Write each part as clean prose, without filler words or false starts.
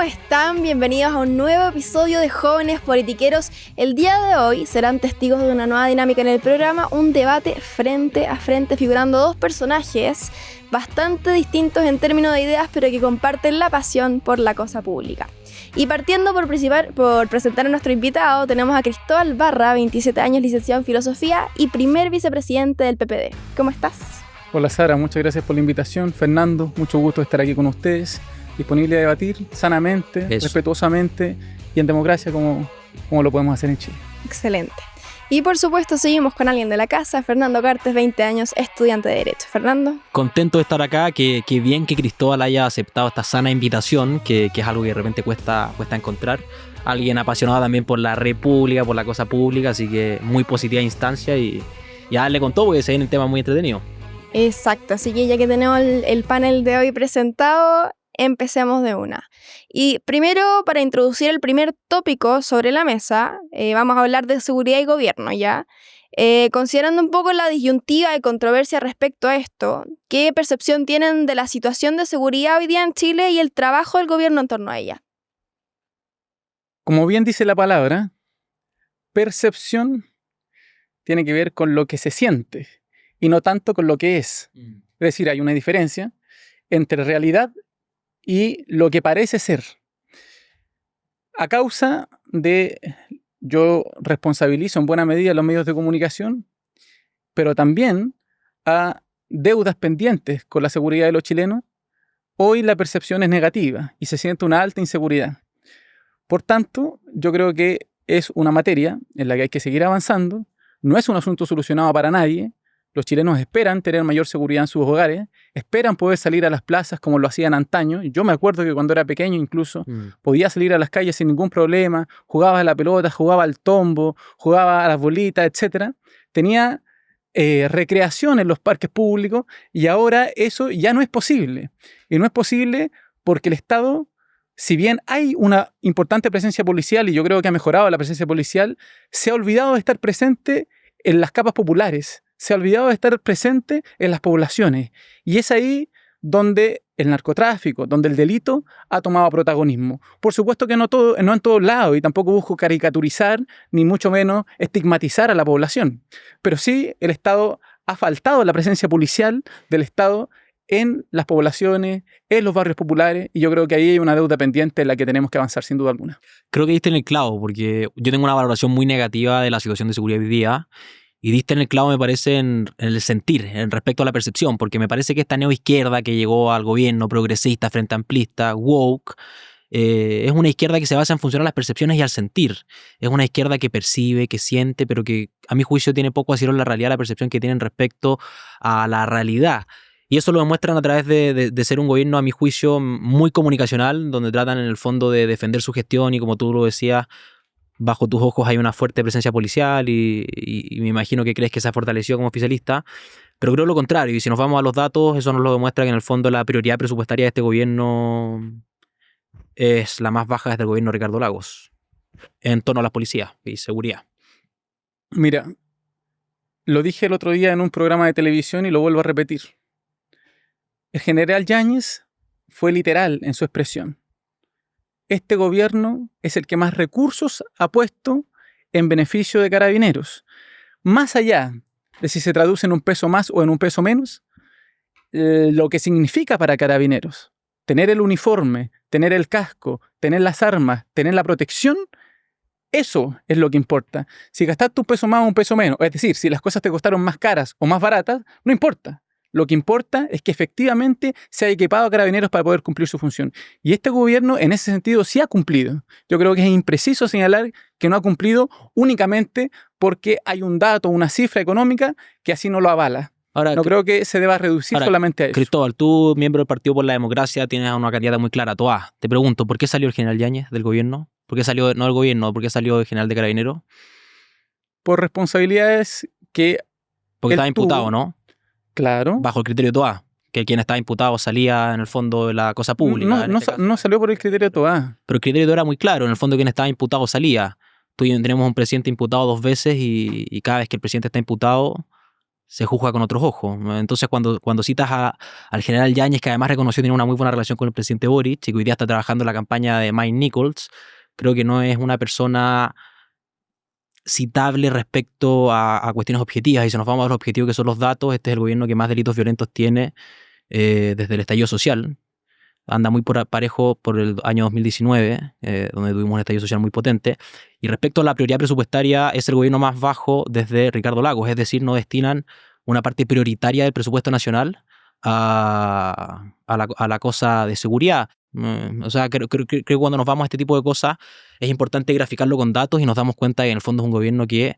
¿cómo están? Bienvenidos a un nuevo episodio de Jóvenes Politiqueros. El día de hoy serán testigos de una nueva dinámica en el programa, un debate frente a frente, figurando dos personajes bastante distintos en términos de ideas, pero que comparten la pasión por la cosa pública. Y partiendo por presentar a nuestro invitado, tenemos a Cristóbal Barra, 27 años, licenciado en Filosofía y primer vicepresidente del PPD. ¿Cómo estás? Hola Sara, muchas gracias por la invitación. Fernando, mucho gusto estar aquí con ustedes, disponible a debatir sanamente, respetuosamente y en democracia como lo podemos hacer en Chile. Excelente. Y por supuesto seguimos con alguien de la casa, Fernando Cartes, 20 años, estudiante de Derecho. Fernando. Contento de estar acá, que bien que Cristóbal haya aceptado esta sana invitación, que es algo que de repente cuesta encontrar. Alguien apasionado también por la república, por la cosa pública, así que muy positiva instancia y a darle con todo porque se viene un tema muy entretenido. Exacto, así que ya que tenemos el panel de hoy presentado, empecemos de una. Y primero, para introducir el primer tópico sobre la mesa, vamos a hablar de seguridad y gobierno, ¿ya? Considerando un poco la disyuntiva y controversia respecto a esto, ¿qué percepción tienen de la situación de seguridad hoy día en Chile y el trabajo del gobierno en torno a ella? Como bien dice la palabra, percepción tiene que ver con lo que se siente y no tanto con lo que es. Es decir, hay una diferencia entre realidad y lo que parece ser. A causa de, yo responsabilizo en buena medida a los medios de comunicación, pero también a deudas pendientes con la seguridad de los chilenos, hoy la percepción es negativa y se siente una alta inseguridad. Por tanto, yo creo que es una materia en la que hay que seguir avanzando, no es un asunto solucionado para nadie. Los chilenos esperan tener mayor seguridad en sus hogares, esperan poder salir a las plazas como lo hacían antaño. Yo me acuerdo que cuando era pequeño incluso podía salir a las calles sin ningún problema, jugaba a la pelota, jugaba al tombo, jugaba a las bolitas, etc. Tenía recreación en los parques públicos y ahora eso ya no es posible. Y no es posible porque el Estado, si bien hay una importante presencia policial y yo creo que ha mejorado la presencia policial, se ha olvidado de estar presente en las capas populares. Se ha olvidado de estar presente en las poblaciones. Y es ahí donde el narcotráfico, donde el delito ha tomado protagonismo. Por supuesto que no en todos lados, y tampoco busco caricaturizar, ni mucho menos estigmatizar a la población. Pero sí, el Estado ha faltado la presencia policial del Estado en las poblaciones, en los barrios populares, y yo creo que ahí hay una deuda pendiente en la que tenemos que avanzar sin duda alguna. Creo que diste en el clavo, porque yo tengo una valoración muy negativa de la situación de seguridad hoy día. Y diste en el clavo, me parece, en el sentir, en respecto a la percepción, porque me parece que esta neoizquierda que llegó al gobierno progresista, frente amplista, woke, es una izquierda que se basa en funcionar a las percepciones y al sentir. Es una izquierda que percibe, que siente, pero que a mi juicio tiene poco asilo en la realidad, la percepción que tienen respecto a la realidad. Y eso lo demuestran a través de ser un gobierno, a mi juicio, muy comunicacional, donde tratan en el fondo de defender su gestión y, como tú lo decías, bajo tus ojos hay una fuerte presencia policial y me imagino que crees que se ha fortalecido como oficialista, pero creo lo contrario. Y si nos vamos a los datos, eso nos lo demuestra que en el fondo la prioridad presupuestaria de este gobierno es la más baja desde el gobierno de Ricardo Lagos, en torno a las policías y seguridad. Mira, lo dije el otro día en un programa de televisión y lo vuelvo a repetir. El general Yáñez fue literal en su expresión. Este gobierno es el que más recursos ha puesto en beneficio de Carabineros. Más allá de si se traduce en un peso más o en un peso menos, lo que significa para Carabineros, tener el uniforme, tener el casco, tener las armas, tener la protección, eso es lo que importa. Si gastaste un peso más o un peso menos, es decir, si las cosas te costaron más caras o más baratas, no importa. Lo que importa es que efectivamente se ha equipado a Carabineros para poder cumplir su función. Y este gobierno, en ese sentido, sí ha cumplido. Yo creo que es impreciso señalar que no ha cumplido únicamente porque hay un dato, una cifra económica que así no lo avala. Ahora, no creo que se deba reducir solamente a eso. Cristóbal, tú, miembro del Partido por la Democracia, tienes a una candidata muy clara, Toá. Te pregunto, ¿por qué salió el general Yáñez del gobierno? ¿Por qué salió, no del gobierno, por qué salió el general de Carabineros? Por responsabilidades que... Porque estaba imputado, ¿no? Claro. Bajo el criterio de Toá, que quien estaba imputado salía en el fondo de la cosa pública. No salió por el criterio de Toá. Pero el criterio de Toá era muy claro, en el fondo quien estaba imputado salía. Tú y yo tenemos un presidente imputado 2 veces y cada vez que el presidente está imputado se juzga con otros ojos. Entonces, cuando citas al general Yáñez, que además reconoció tener una muy buena relación con el presidente Boric, y que hoy día está trabajando en la campaña de Mike Nichols, creo que no es una persona citable respecto a cuestiones objetivas. Y si nos vamos a los objetivos que son los datos, este es el gobierno que más delitos violentos tiene desde el estallido social. Anda muy parejo por el año 2019, donde tuvimos un estallido social muy potente. Y respecto a la prioridad presupuestaria, es el gobierno más bajo desde Ricardo Lagos, es decir, no destinan una parte prioritaria del presupuesto nacional a la cosa de seguridad. O sea, creo que cuando nos vamos a este tipo de cosas es importante graficarlo con datos y nos damos cuenta que en el fondo es un gobierno que,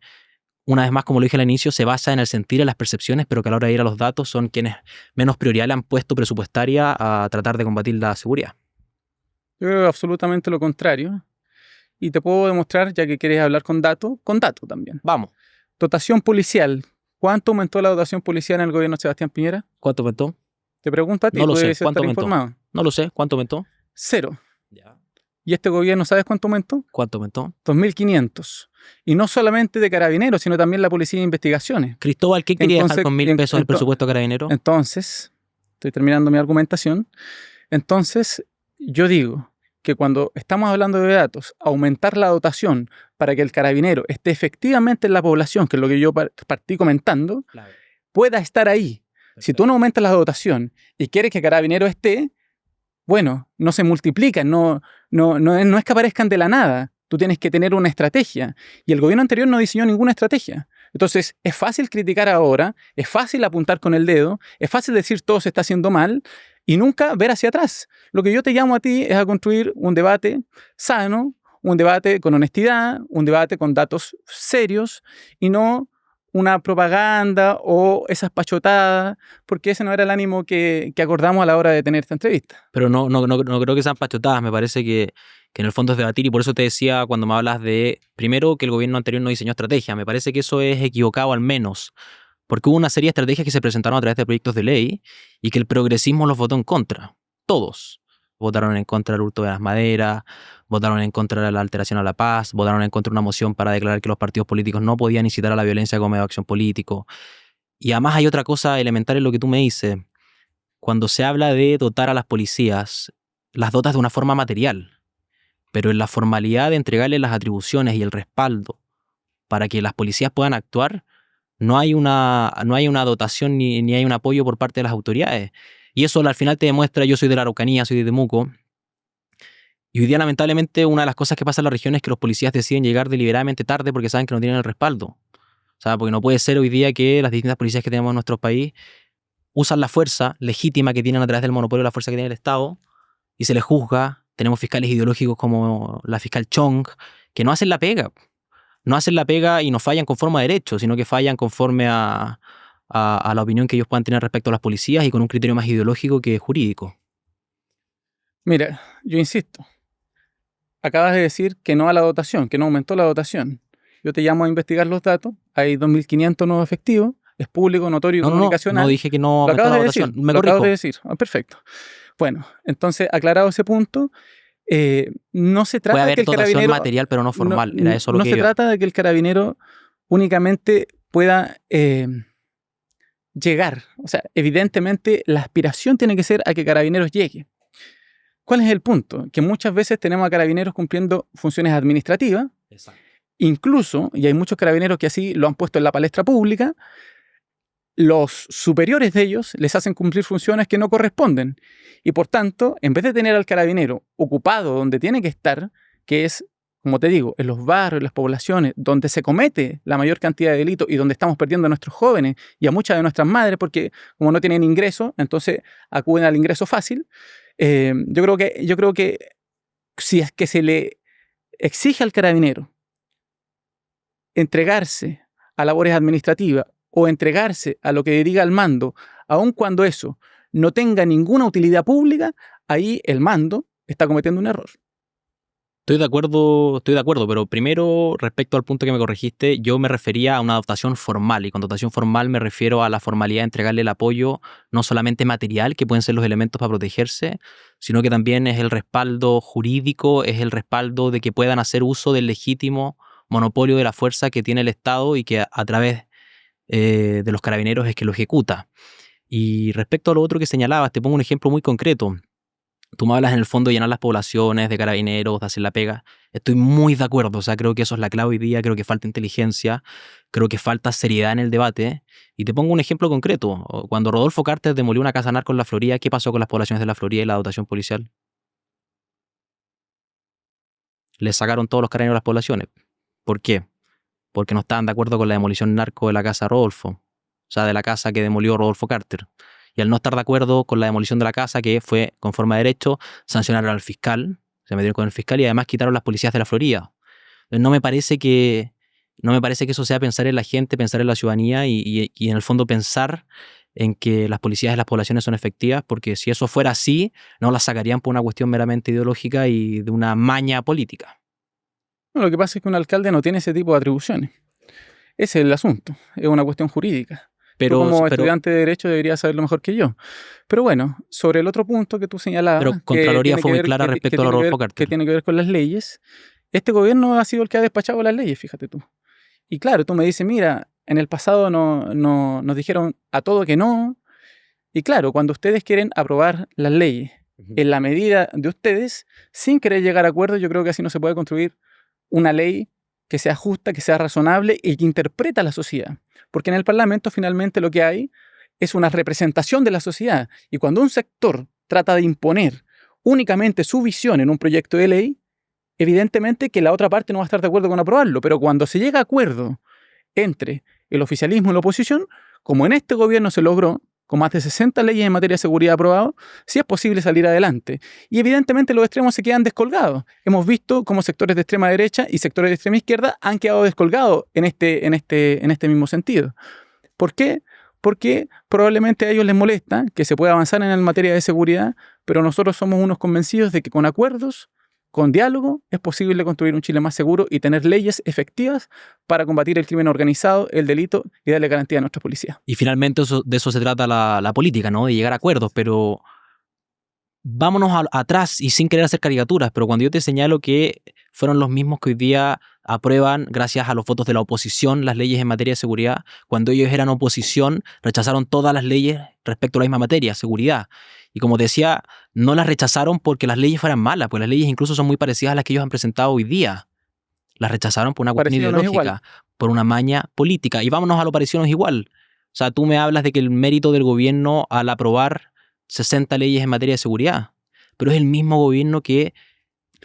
una vez más, como lo dije al inicio, se basa en el sentir, en las percepciones, pero que a la hora de ir a los datos son quienes menos prioridad le han puesto presupuestaria a tratar de combatir la seguridad. Yo creo absolutamente lo contrario. Y te puedo demostrar, ya que quieres hablar con datos también. Vamos. Dotación policial. ¿Cuánto aumentó la dotación policial en el gobierno de Sebastián Piñera? ¿Cuánto aumentó? Te pregunto a ti, No lo tú sé. debes ¿Cuánto estar aumentó? informado. No lo sé. ¿Cuánto aumentó? 0. Ya. ¿Y este gobierno sabes cuánto aumentó? ¿Cuánto aumentó? 2.500. Y no solamente de carabineros, sino también la policía de investigaciones. Cristóbal, ¿qué quería dejar con 1.000 pesos el presupuesto carabinero? Entonces, estoy terminando mi argumentación. Entonces, yo digo que cuando estamos hablando de datos, aumentar la dotación para que el carabinero esté efectivamente en la población, que es lo que yo partí comentando, Claro. pueda estar ahí. Si tú no aumentas la dotación y quieres que carabinero esté, bueno, no se multiplican, no es que aparezcan de la nada. Tú tienes que tener una estrategia. Y el gobierno anterior no diseñó ninguna estrategia. Entonces, es fácil criticar ahora, es fácil apuntar con el dedo, es fácil decir todo se está haciendo mal y nunca ver hacia atrás. Lo que yo te llamo a ti es a construir un debate sano, un debate con honestidad, un debate con datos serios y no una propaganda o esas pachotadas, porque ese no era el ánimo que acordamos a la hora de tener esta entrevista. Pero no creo que sean pachotadas, me parece que en el fondo es debatir, y por eso te decía cuando me hablas de, primero, que el gobierno anterior no diseñó estrategia. Me parece que eso es equivocado al menos, porque hubo una serie de estrategias que se presentaron a través de proyectos de ley y que el progresismo los votó en contra. Todos. Votaron en contra del hurto de las maderas, votaron en contra de la alteración a la paz, votaron en contra de una moción para declarar que los partidos políticos no podían incitar a la violencia como medio de acción político. Y además hay otra cosa elemental en lo que tú me dices. Cuando se habla de dotar a las policías, las dotas de una forma material, pero en la formalidad de entregarles las atribuciones y el respaldo para que las policías puedan actuar, no hay una dotación ni hay un apoyo por parte de las autoridades. Y eso al final te demuestra, yo soy de la Araucanía, soy de Temuco, y hoy día lamentablemente una de las cosas que pasa en la región es que los policías deciden llegar deliberadamente tarde porque saben que no tienen el respaldo. O sea, porque no puede ser hoy día que las distintas policías que tenemos en nuestro país usan la fuerza legítima que tienen a través del monopolio de la fuerza que tiene el Estado y se les juzga. Tenemos fiscales ideológicos como la fiscal Chong, que no hacen la pega. No hacen la pega y no fallan conforme a derecho, sino que fallan conforme a la opinión que ellos puedan tener respecto a las policías y con un criterio más ideológico que jurídico. Mira, yo insisto. Acabas de decir que no a la dotación, que no aumentó la dotación. Yo te llamo a investigar los datos. Hay 2.500 nuevos efectivos. Es público, notorio y comunicacional. No dije que no aumentó la dotación. Me lo corrijo. acabas de decir. Perfecto. Bueno, entonces, aclarado ese punto, no se trata Puede haber de que el dotación carabinero material, pero no formal. Era eso lo no que se iba. trata de que el carabinero únicamente pueda llegar. O sea, evidentemente la aspiración tiene que ser a que Carabineros llegue. ¿Cuál es el punto? Que muchas veces tenemos a carabineros cumpliendo funciones administrativas. Exacto. Incluso, y hay muchos carabineros que así lo han puesto en la palestra pública, los superiores de ellos les hacen cumplir funciones que no corresponden. Y por tanto, en vez de tener al carabinero ocupado donde tiene que estar, que es, como te digo, en los barrios, en las poblaciones, donde se comete la mayor cantidad de delitos y donde estamos perdiendo a nuestros jóvenes y a muchas de nuestras madres, porque como no tienen ingreso, entonces acuden al ingreso fácil. Yo creo que si es que se le exige al carabinero entregarse a labores administrativas o entregarse a lo que diga el mando, aun cuando eso no tenga ninguna utilidad pública, ahí el mando está cometiendo un error. Estoy de acuerdo, pero primero, respecto al punto que me corregiste, yo me refería a una dotación formal, y con dotación formal me refiero a la formalidad de entregarle el apoyo, no solamente material, que pueden ser los elementos para protegerse, sino que también es el respaldo jurídico, es el respaldo de que puedan hacer uso del legítimo monopolio de la fuerza que tiene el Estado y que a través de los carabineros es que lo ejecuta. Y respecto a lo otro que señalabas, te pongo un ejemplo muy concreto. Tú me hablas en el fondo de llenar las poblaciones, de carabineros, de hacer la pega. Estoy muy de acuerdo, o sea, creo que eso es la clave hoy día, creo que falta inteligencia, creo que falta seriedad en el debate. Y te pongo un ejemplo concreto. Cuando Rodolfo Carter demolió una casa narco en la Florida, ¿qué pasó con las poblaciones de la Florida y la dotación policial? Le sacaron todos los carabineros a las poblaciones. ¿Por qué? Porque no estaban de acuerdo con la demolición narco de la casa de Rodolfo, o sea, de la casa que demolió Rodolfo Carter. Y al no estar de acuerdo con la demolición de la casa, que fue conforme a derecho, sancionaron al fiscal, se metieron con el fiscal y además quitaron las policías de la Florida. Entonces, no me parece que eso sea pensar en la gente, pensar en la ciudadanía y en el fondo pensar en que las policías de las poblaciones son efectivas, porque si eso fuera así, no las sacarían por una cuestión meramente ideológica y de una maña política. Bueno, lo que pasa es que un alcalde no tiene ese tipo de atribuciones. Ese es el asunto, es una cuestión jurídica. Tú como estudiante de Derecho deberías saberlo mejor que yo. Pero bueno, sobre el otro punto que tú señalabas... Pero Contraloría fue muy clara respecto a Rodolfo Carter. Que tiene que ver con las leyes. Este gobierno ha sido el que ha despachado las leyes, fíjate tú. Y claro, tú me dices, mira, en el pasado nos dijeron a todo que no. Y claro, cuando ustedes quieren aprobar las leyes en la medida de ustedes, sin querer llegar a acuerdos, yo creo que así no se puede construir una ley que sea justa, que sea razonable y que interpreta a la sociedad. Porque en el Parlamento finalmente lo que hay es una representación de la sociedad. Y cuando un sector trata de imponer únicamente su visión en un proyecto de ley, evidentemente que la otra parte no va a estar de acuerdo con aprobarlo. Pero cuando se llega a acuerdo entre el oficialismo y la oposición, como en este gobierno se logró, con más de 60 leyes en materia de seguridad aprobadas, sí es posible salir adelante. Y evidentemente los extremos se quedan descolgados. Hemos visto cómo sectores de extrema derecha y sectores de extrema izquierda han quedado descolgados en este mismo sentido. ¿Por qué? Porque probablemente a ellos les molesta que se pueda avanzar en materia de seguridad, pero nosotros somos unos convencidos de que con acuerdos, con diálogo, es posible construir un Chile más seguro y tener leyes efectivas para combatir el crimen organizado, el delito y darle garantía a nuestra policía. Y finalmente de eso se trata la política, ¿no? De llegar a acuerdos, pero vámonos atrás y sin querer hacer caricaturas, pero cuando yo te señalo que fueron los mismos que hoy día aprueban, gracias a los votos de la oposición, las leyes en materia de seguridad, cuando ellos eran oposición, rechazaron todas las leyes respecto a la misma materia, seguridad. Y como te decía, no las rechazaron porque las leyes fueran malas, pues las leyes incluso son muy parecidas a las que ellos han presentado hoy día. Las rechazaron por una cuestión ideológica, por una maña política. Y vámonos a lo parecido no es igual. O sea, tú me hablas de que el mérito del gobierno al aprobar 60 leyes en materia de seguridad, pero es el mismo gobierno que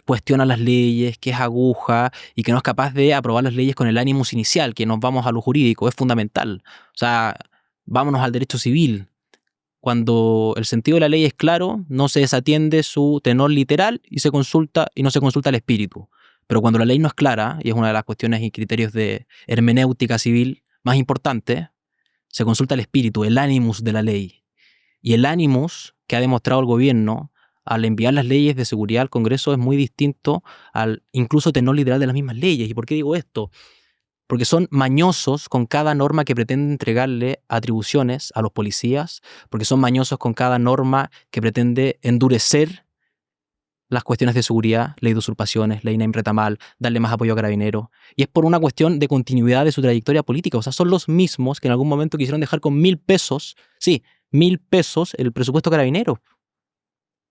cuestiona las leyes, que es aguja y que no es capaz de aprobar las leyes con el ánimos inicial, que nos vamos a lo jurídico, es fundamental. O sea, vámonos al derecho civil. Cuando el sentido de la ley es claro, no se desatiende su tenor literal y no se consulta el espíritu. Pero cuando la ley no es clara, y es una de las cuestiones y criterios de hermenéutica civil más importantes, se consulta el espíritu, el ánimos de la ley. Y el ánimos que ha demostrado el gobierno al enviar las leyes de seguridad al Congreso es muy distinto al incluso tenor literal de las mismas leyes. ¿Y por qué digo esto? Porque son mañosos con cada norma que pretende entregarle atribuciones a los policías, porque son mañosos con cada norma que pretende endurecer las cuestiones de seguridad, ley de usurpaciones, ley Naim Retamal, darle más apoyo a Carabineros. Y es por una cuestión de continuidad de su trayectoria política. O sea, son los mismos que en algún momento quisieron dejar con 1.000 pesos, sí, 1.000 pesos el presupuesto Carabineros.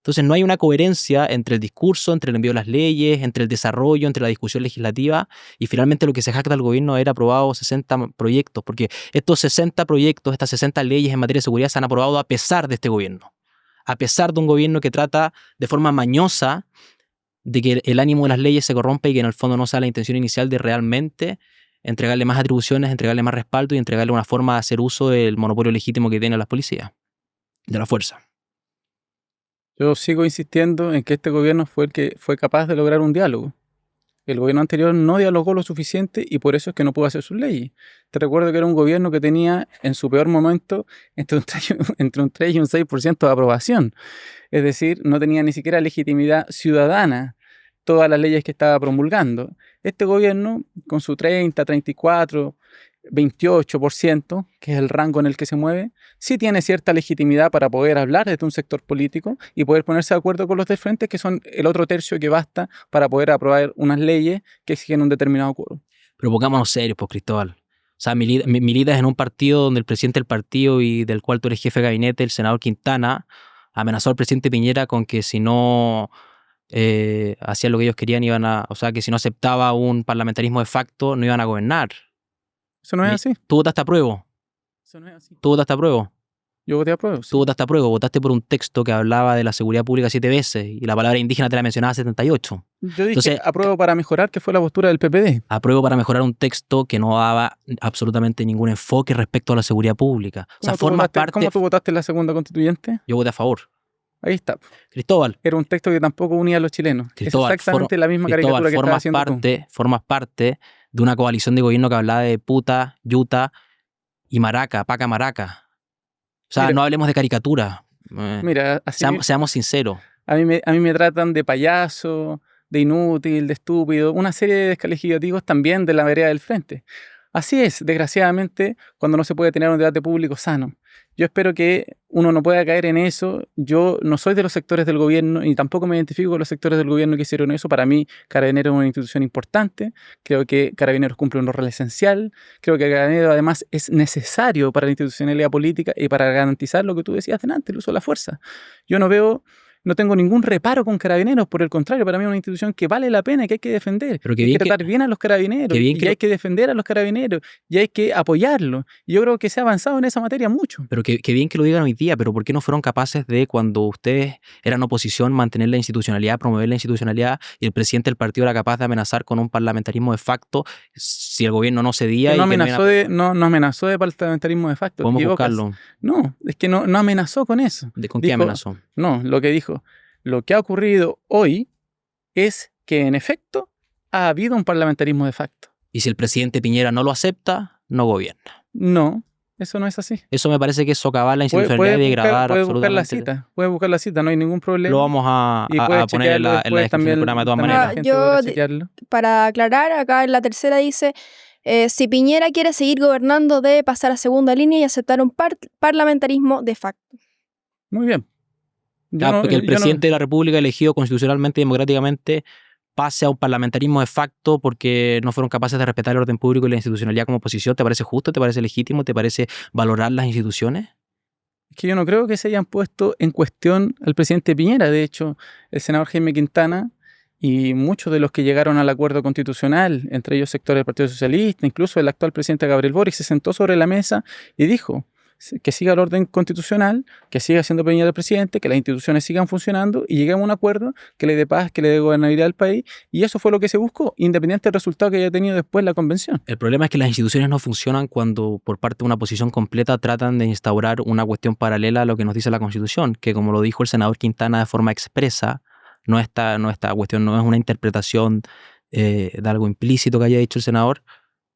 Entonces no hay una coherencia entre el discurso, entre el envío de las leyes, entre el desarrollo, entre la discusión legislativa y finalmente lo que se jacta el gobierno era aprobado 60 proyectos, porque estos 60 proyectos, estas 60 leyes en materia de seguridad se han aprobado a pesar de este gobierno, a pesar de un gobierno que trata de forma mañosa de que el ánimo de las leyes se corrompa y que en el fondo no sea la intención inicial de realmente entregarle más atribuciones, entregarle más respaldo y entregarle una forma de hacer uso del monopolio legítimo que tienen las policías, de la fuerza. Yo sigo insistiendo en que este gobierno fue el que fue capaz de lograr un diálogo. El gobierno anterior no dialogó lo suficiente y por eso es que no pudo hacer sus leyes. Te recuerdo que era un gobierno que tenía en su peor momento entre un 3 y un 6% de aprobación. Es decir, no tenía ni siquiera legitimidad ciudadana todas las leyes que estaba promulgando. Este gobierno, con su 30, 34, 28%, que es el rango en el que se mueve, sí tiene cierta legitimidad para poder hablar desde un sector político y poder ponerse de acuerdo con los del frente, que son el otro tercio que basta para poder aprobar unas leyes que exigen un determinado quórum. Pero pongámonos serios, pues, Cristóbal. O sea, militas en un partido donde el presidente del partido y del cual tú eres jefe de gabinete, el senador Quintana, amenazó al presidente Piñera con que si no hacían lo que ellos querían, o sea, que si no aceptaba un parlamentarismo de facto, no iban a gobernar. Eso no es así. ¿Tú votaste a prueba? Eso no es así. ¿Tú votaste a prueba? Yo voté a prueba. Sí. Tú votaste a prueba, votaste por un texto que hablaba de la seguridad pública 7 veces y la palabra indígena te la mencionaba 78. Yo dije Entonces, apruebo para mejorar, que fue la postura del PPD. Apruebo para mejorar un texto que no daba absolutamente ningún enfoque respecto a la seguridad pública. O sea, ¿Cómo tú votaste en la segunda constituyente? Yo voté a favor. Ahí está. Cristóbal. Era un texto que tampoco unía a los chilenos. Cristóbal, es exactamente la misma caricatura que estás haciendo tú. Formas parte de una coalición de gobierno que hablaba de puta, yuta y maraca, paca maraca. O sea, no hablemos de caricatura. Mira, seamos sinceros. A mí me tratan de payaso, de inútil, de estúpido, una serie de descalificativos también de la vereda del frente. Así es, desgraciadamente, cuando no se puede tener un debate público sano. Yo espero que uno no pueda caer en eso. Yo no soy de los sectores del gobierno y tampoco me identifico con los sectores del gobierno que hicieron eso. Para mí, Carabineros es una institución importante. Creo que Carabineros cumple un rol esencial. Creo que Carabineros además es necesario para la institucionalidad política y para garantizar lo que tú decías delante, el uso de la fuerza. Yo no tengo ningún reparo con Carabineros, por el contrario, para mí es una institución que vale la pena, que hay que defender. Hay que tratar bien a los Carabineros, y hay que defender a los Carabineros, y hay que apoyarlos. Y yo creo que se ha avanzado en esa materia mucho. Pero que bien que lo digan hoy día, pero ¿por qué no fueron capaces de, cuando ustedes eran oposición, mantener la institucionalidad, promover la institucionalidad, y el presidente del partido era capaz de amenazar con un parlamentarismo de facto si el gobierno no cedía? No amenazó de parlamentarismo de facto. ¿Podemos buscarlo? No, es que no amenazó con eso. ¿Con qué amenazó? No, lo que dijo. Lo que ha ocurrido hoy es que, en efecto, ha habido un parlamentarismo de facto. Y si el presidente Piñera no lo acepta, no gobierna. No, eso no es así. Eso me parece que es socavar la institucionalidad y degradar absolutamente. Puede buscar la cita, no hay ningún problema. Lo vamos a poner en la descripción del programa de todas maneras. Para aclarar, acá en la tercera dice... si Piñera quiere seguir gobernando, debe pasar a segunda línea y aceptar un parlamentarismo de facto. Muy bien. Porque el presidente de la República, elegido constitucionalmente y democráticamente, pase a un parlamentarismo de facto porque no fueron capaces de respetar el orden público y la institucionalidad como oposición. ¿Te parece justo? ¿Te parece legítimo? ¿Te parece valorar las instituciones? Es que yo no creo que se hayan puesto en cuestión al presidente Piñera. De hecho, el senador Jaime Quintana y muchos de los que llegaron al acuerdo constitucional, entre ellos sectores del Partido Socialista, incluso el actual presidente Gabriel Boric, se sentó sobre la mesa y dijo que siga el orden constitucional, que siga siendo Piñera el presidente, que las instituciones sigan funcionando y lleguemos a un acuerdo que le dé paz, que le dé gobernabilidad al país, y eso fue lo que se buscó, independiente del resultado que haya tenido después la convención. El problema es que las instituciones no funcionan cuando por parte de una oposición completa tratan de instaurar una cuestión paralela a lo que nos dice la Constitución, que, como lo dijo el senador Quintana de forma expresa, esta cuestión no es una interpretación de algo implícito que haya dicho el senador,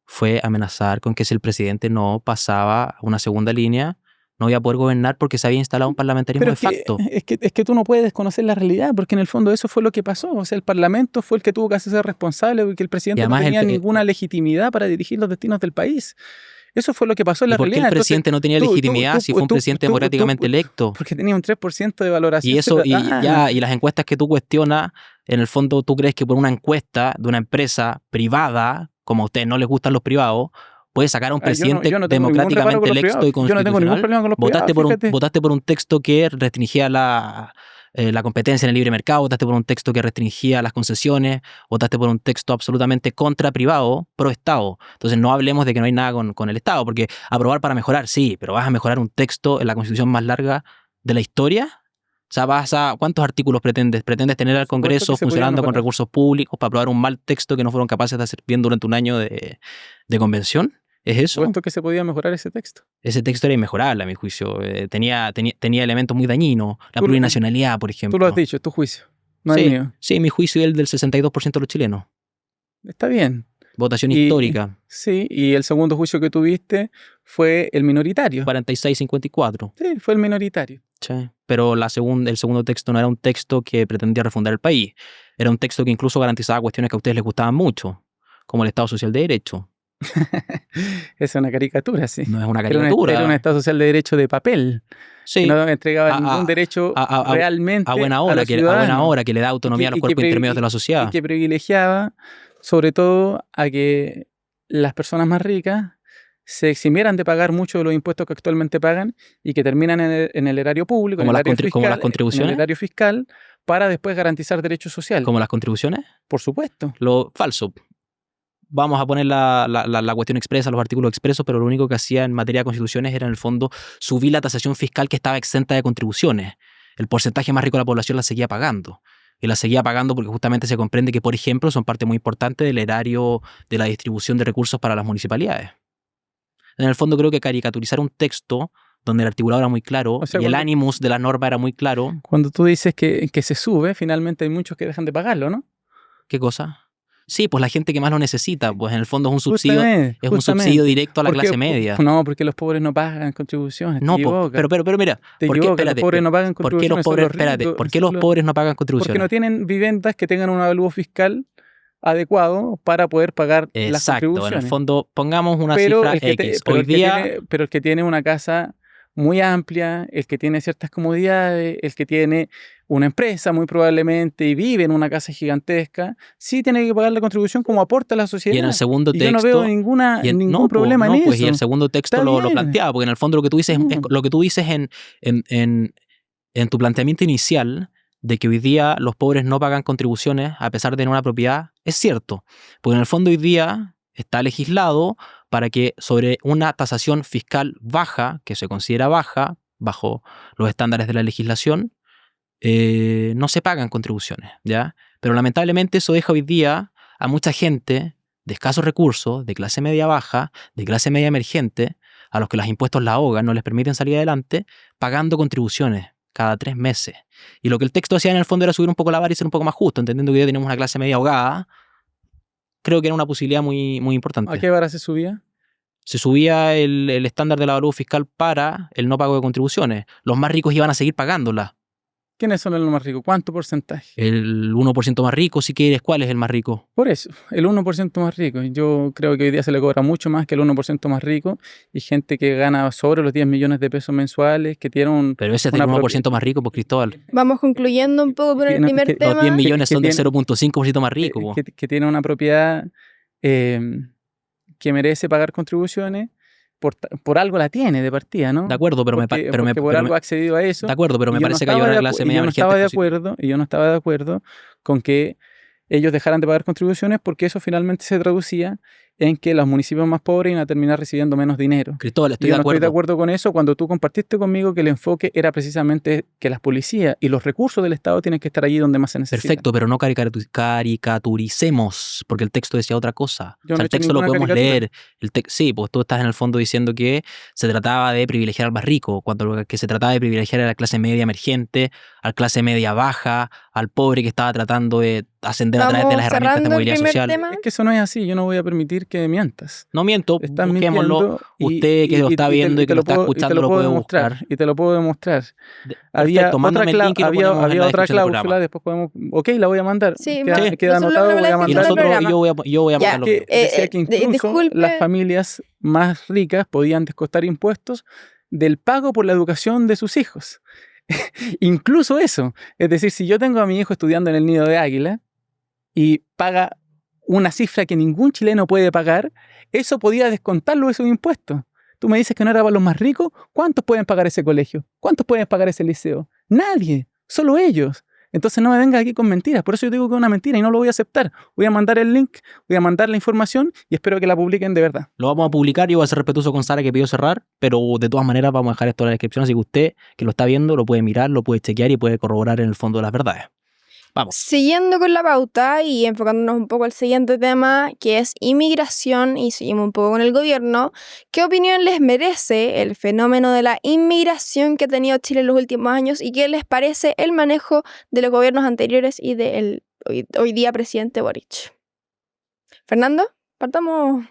fue amenazar con que si el presidente no pasaba a una segunda línea, no iba a poder gobernar porque se había instalado un parlamentarismo de facto. Es que tú no puedes desconocer la realidad, porque en el fondo eso fue lo que pasó. O sea, el Parlamento fue el que tuvo que hacerse responsable porque el presidente no tenía ninguna legitimidad para dirigir los destinos del país. Eso fue lo que pasó en la realidad. ¿Por qué el presidente no tenía legitimidad si fue un presidente democráticamente electo? Porque tenía un 3% de valoración. Y las encuestas que tú cuestionas, en el fondo tú crees que por una encuesta de una empresa privada, como a ustedes no les gustan los privados, puede sacar a un presidente democráticamente electo y constitucional. Yo no tengo ningún problema con los privados. Votaste por un texto que restringía la competencia en el libre mercado, votaste por un texto que restringía las concesiones, votaste por un texto absolutamente contra privado, pro Estado. Entonces no hablemos de que no hay nada con el Estado, porque aprobar para mejorar, sí, pero vas a mejorar un texto en la Constitución más larga de la historia. O sea, ¿cuántos artículos pretendes? ¿Pretendes tener al Congreso funcionando con recursos públicos para aprobar un mal texto que no fueron capaces de hacer bien durante un año de convención? ¿Es eso? Por supuesto que se podía mejorar ese texto. Ese texto era inmejorable, a mi juicio. Tenía elementos muy dañinos. La plurinacionalidad, por ejemplo. Tú lo has dicho, es tu juicio, no es mío. Sí, mi juicio es el del 62% de los chilenos. Está bien. Votación histórica. Sí, y el segundo juicio que tuviste fue el minoritario. 46-54. Sí, fue el minoritario. Sí, pero el segundo texto no era un texto que pretendía refundar el país. Era un texto que incluso garantizaba cuestiones que a ustedes les gustaban mucho, como el Estado Social de Derecho. Es una caricatura, sí. No es una caricatura. Era un Estado Social de Derecho de papel. Sí. Que no entregaba ningún derecho realmente a buena hora, que le da autonomía a los cuerpos intermedios de la sociedad. Y que privilegiaba, sobre todo, a que las personas más ricas se eximieran de pagar muchos de los impuestos que actualmente pagan y que terminan en el erario público, ¿Como en el las erario como las fiscal, en contribuciones? el erario fiscal, para después garantizar derechos sociales. ¿Como las contribuciones? Por supuesto. Lo falso. Vamos a poner la cuestión expresa, los artículos expresos, pero lo único que hacía en materia de constituciones era, en el fondo, subir la tasación fiscal que estaba exenta de contribuciones. El porcentaje más rico de la población la seguía pagando. Y la seguía pagando porque justamente se comprende que, por ejemplo, son parte muy importante del erario de la distribución de recursos para las municipalidades. En el fondo, creo que caricaturizar un texto donde el articulado era muy claro, O sea, y el cuando- ánimos de la norma era muy claro. Cuando tú dices que se sube, finalmente hay muchos que dejan de pagarlo, ¿no? ¿Qué cosa? Sí, pues la gente que más lo necesita, pues en el fondo es un subsidio, Justamente, es un justamente. subsidio directo a la ¿Por qué? clase media. No, porque los pobres no pagan contribuciones. No, te equivocas. pero mira, Te ¿por qué, equivocas, espérate, los pobres no pagan ¿por qué los contribuciones, son pobres, los espérate, ricos, ¿por qué son los los- pobres no pagan Porque contribuciones? no tienen viviendas que tengan un avalúo fiscal adecuado para poder pagar las Exacto, en contribuciones. el fondo, pongamos una Pero cifra el que te- X. pero Hoy el que día, tiene- pero el que tiene una casa muy amplia, el que tiene ciertas comodidades, el que tiene una empresa muy probablemente y vive en una casa gigantesca, sí tiene que pagar la contribución como aporta a la sociedad. y en el segundo Y yo no texto... veo ningún no, problema no, en pues, eso. y el segundo texto Está lo bien. planteaba, porque en el fondo lo que tú dices, es Mm. lo que tú dices en tu planteamiento inicial de que hoy día los pobres no pagan contribuciones a pesar de tener una propiedad, es cierto. Porque en el fondo hoy día está legislado para que sobre una tasación fiscal baja, que se considera baja, bajo los estándares de la legislación, no se pagan contribuciones, ¿ya? Pero lamentablemente eso deja hoy día a mucha gente de escasos recursos, de clase media baja, de clase media emergente, a los que los impuestos la ahogan, no les permiten salir adelante, pagando contribuciones cada 3 meses. Y lo que el texto hacía en el fondo era subir un poco la vara y ser un poco más justo, entendiendo que hoy día tenemos una clase media ahogada. Creo que era una posibilidad muy, muy importante. ¿A qué vara se subía? Se subía el estándar del avalúo fiscal para el no pago de contribuciones. Los más ricos iban a seguir pagándola. ¿Quiénes son los más ricos? ¿Cuánto porcentaje? El 1% más rico, si quieres, ¿cuál es el más rico? Por eso, el 1% más rico. Yo creo que hoy día se le cobra mucho más que el 1% más rico y gente que gana sobre los 10 millones de pesos mensuales, que tiene un... Pero ese es del una 1% más rico, pues Cristóbal. Vamos concluyendo un poco con el no, primer que- Los tema. 10 millones que son del tiene- 0.5% más rico. po. que tiene una propiedad que merece pagar contribuciones, por algo la tiene de partida, ¿no? De acuerdo, pero porque por algo ha accedido a eso. de acuerdo, pero me Y yo no parece que estaba ayudar a de la clase acu- y media yo no emergente estaba de es positivo. acuerdo, y yo no estaba de acuerdo con que ellos dejaran de pagar contribuciones porque eso finalmente se traducía en que los municipios más pobres iban a terminar recibiendo menos dinero. Cristóbal, Y estoy yo de no estoy de acuerdo. acuerdo con eso cuando tú compartiste conmigo que el enfoque era precisamente que las policías y los recursos del Estado tienen que estar allí donde más se necesitan. Perfecto, pero no caricaturicemos, porque el texto decía otra cosa. Yo O no sea, he el hecho texto lo ninguna podemos caricatura. leer. Sí, pues tú estás en el fondo diciendo que se trataba de privilegiar al más rico, cuando lo que se trataba de privilegiar a la clase media emergente, a la clase media baja, al pobre que estaba tratando de ascender a través de las Vamos herramientas de cerrando el movilidad primer social. tema. Es que eso no es así, yo no voy a permitir que mientas. No miento, Estás busquémoslo. mintiendo Usted que lo está viendo y que lo está escuchando lo puede demostrar. buscar. Y te lo puedo demostrar. Perfecto, mándame el link y lo ponemos en había la otra descripción del cláusula, programa. después podemos... Ok, la voy a mandar. Sí, queda nosotros anotado, lo voy a hablamos Y en el mandar. nosotros, programa. yo voy a Ya, mandarlo. Que decía que incluso disculpe. las familias más ricas podían descontar impuestos del pago por la educación de sus hijos. Incluso eso. Es decir, si yo tengo a mi hijo estudiando en el Nido de Águila y paga una cifra que ningún chileno puede pagar, eso podía descontarlo de esos impuestos. Tú me dices que no era para los más ricos. ¿Cuántos pueden pagar ese colegio? ¿Cuántos pueden pagar ese liceo? Nadie, solo ellos. Entonces no me vengas aquí con mentiras. Por eso yo digo que es una mentira y no lo voy a aceptar. Voy a mandar el link, voy a mandar la información y espero que la publiquen de verdad. Lo vamos a publicar, yo voy a ser respetuoso con Sara que pidió cerrar, pero de todas maneras vamos a dejar esto en la descripción, así que usted que lo está viendo lo puede mirar, lo puede chequear y puede corroborar en el fondo de las verdades. Vamos. Siguiendo con la pauta y enfocándonos un poco al siguiente tema, que es inmigración, y seguimos un poco con el gobierno, ¿qué opinión les merece el fenómeno de la inmigración que ha tenido Chile en los últimos años y qué les parece el manejo de los gobiernos anteriores y del hoy día presidente Boric? Fernando, partamos.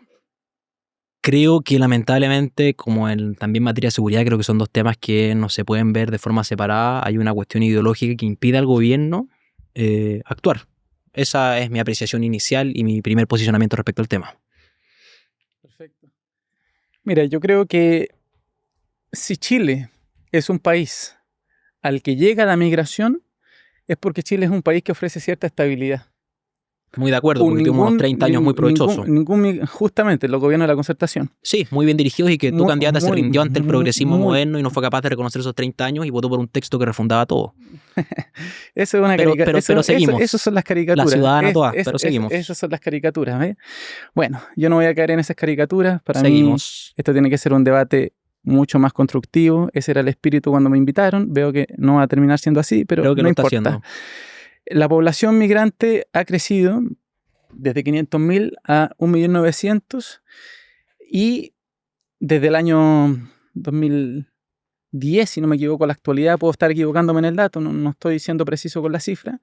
Creo que lamentablemente, como también en materia de seguridad, creo que son dos temas que no se pueden ver de forma separada. Hay una cuestión ideológica que impide al gobierno actuar. Esa es mi apreciación inicial y mi primer posicionamiento respecto al tema. Perfecto. Mira, yo creo que si Chile es un país al que llega la migración, es porque Chile es un país que ofrece cierta estabilidad. Muy de acuerdo, porque tuvimos unos 30 años muy provechosos. Justamente, los gobiernos de la Concertación. Sí, muy bien dirigidos y que tu candidata se rindió ante el progresismo moderno y no fue capaz de reconocer esos 30 años y votó por un texto que refundaba todo. Eso es una caricatura. Pero seguimos. Esas son las caricaturas. La ciudadana todas, pero seguimos. Esas son las caricaturas. ¿Ves? Bueno, yo no voy a caer en esas caricaturas. Para mí, esto tiene que ser un debate mucho más constructivo. Ese era el espíritu cuando me invitaron. Veo que no va a terminar siendo así, pero creo que no lo importa. está haciendo. La población migrante ha crecido desde 500.000 a 1.900.000 y desde el año 2010, si no me equivoco, a la actualidad, puedo estar equivocándome en el dato, no estoy siendo preciso con la cifra,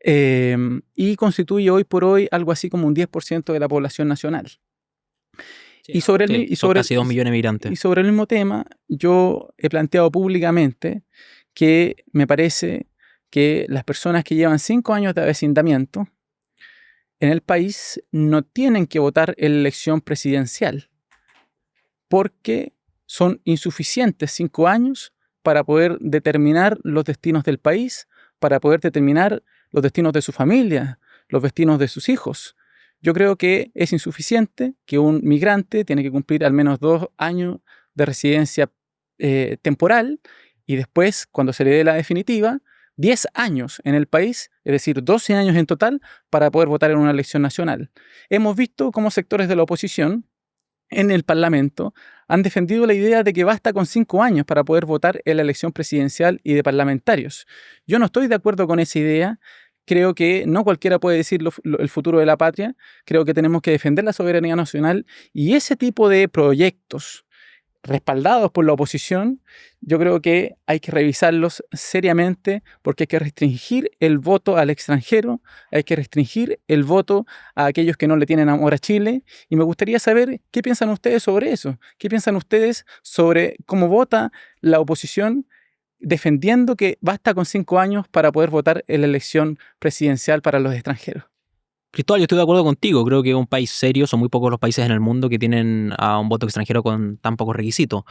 y constituye hoy por hoy algo así como un 10% de la población nacional. Sí, y sobre casi 2 millones de migrantes. Y sobre el mismo tema, yo he planteado públicamente que me parece que las personas que llevan 5 años de avecindamiento en el país no tienen que votar en la elección presidencial porque son insuficientes 5 años para poder determinar los destinos del país, para poder determinar los destinos de su familia, los destinos de sus hijos. Yo creo que es insuficiente, que un migrante tiene que cumplir al menos 2 años de residencia temporal y después, cuando se le dé la definitiva, 10 años en el país, es decir, 12 años en total, para poder votar en una elección nacional. Hemos visto cómo sectores de la oposición en el Parlamento han defendido la idea de que basta con 5 años para poder votar en la elección presidencial y de parlamentarios. Yo no estoy de acuerdo con esa idea. Creo que no cualquiera puede decir el futuro de la patria. Creo que tenemos que defender la soberanía nacional y ese tipo de proyectos respaldados por la oposición, yo creo que hay que revisarlos seriamente porque hay que restringir el voto al extranjero, hay que restringir el voto a aquellos que no le tienen amor a Chile y me gustaría saber qué piensan ustedes sobre eso, qué piensan ustedes sobre cómo vota la oposición defendiendo que basta con 5 años para poder votar en la elección presidencial para los extranjeros. Cristóbal, yo estoy de acuerdo contigo. Creo que es un país serio. Son muy pocos los países en el mundo que tienen a un voto extranjero con tan pocos requisitos.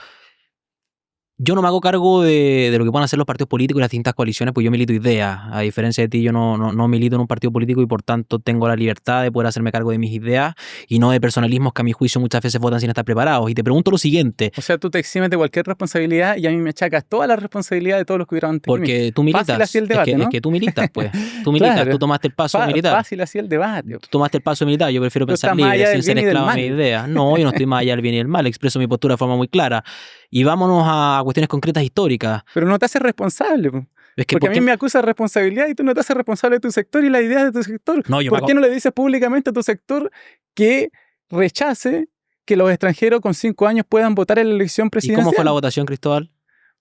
Yo no me hago cargo de lo que puedan hacer los partidos políticos y las distintas coaliciones, pues yo milito ideas. A diferencia de ti, yo no milito en un partido político y por tanto tengo la libertad de poder hacerme cargo de mis ideas y no de personalismos que a mi juicio muchas veces votan sin estar preparados. Y te pregunto lo siguiente. O sea, tú te eximes de cualquier responsabilidad y a mí me achacas toda la responsabilidad de todos los que hubieran antes. Porque tú militas. Fácil así el debate, ¿no? Es que tú militas, pues. Tú militas, Claro. tú tomaste el paso de militar. Fácil así el debate. Tú tomaste el paso de militar. Yo prefiero pensar libre, sin ser esclavo de mis ideas. No, yo no estoy más allá del bien y del mal. Expreso mi postura de forma muy clara. Y vámonos a cuestiones concretas históricas. Pero no te haces responsable, Es que porque a mí me acusa de responsabilidad y tú no te haces responsable de tu sector y las ideas de tu sector. No, ¿Por qué no le dices públicamente a tu sector que rechace que los extranjeros con 5 años puedan votar en la elección presidencial? ¿Y cómo fue la votación, Cristóbal?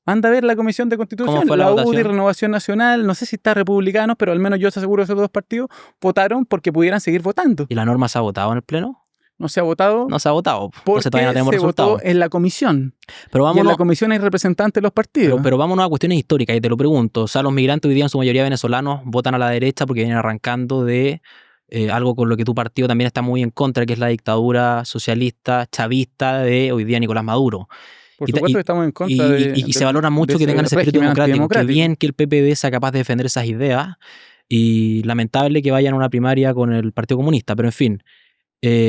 Anda a ver la Comisión de Constitución, ¿Cómo fue la UDI, votación? Renovación Nacional, no sé si está republicanos, pero al menos yo te aseguro que esos 2 partidos votaron porque pudieran seguir votando. ¿Y la norma se ha votado en el Pleno? No se ha votado. No se ha votado. Porque Entonces todavía no tenemos se resultados. votó en la comisión. Pero Y en vámonos, la comisión hay representantes de los partidos. pero vámonos a cuestiones históricas y te lo pregunto. O sea, los migrantes hoy día en su mayoría venezolanos votan a la derecha porque vienen arrancando de algo con lo que tu partido también está muy en contra, que es la dictadura socialista, chavista de hoy día Nicolás Maduro. Por supuesto que estamos en contra y se valora mucho que tengan ese espíritu democrático. Qué bien que el PPD sea capaz de defender esas ideas y lamentable que vayan a una primaria con el Partido Comunista. Pero en fin,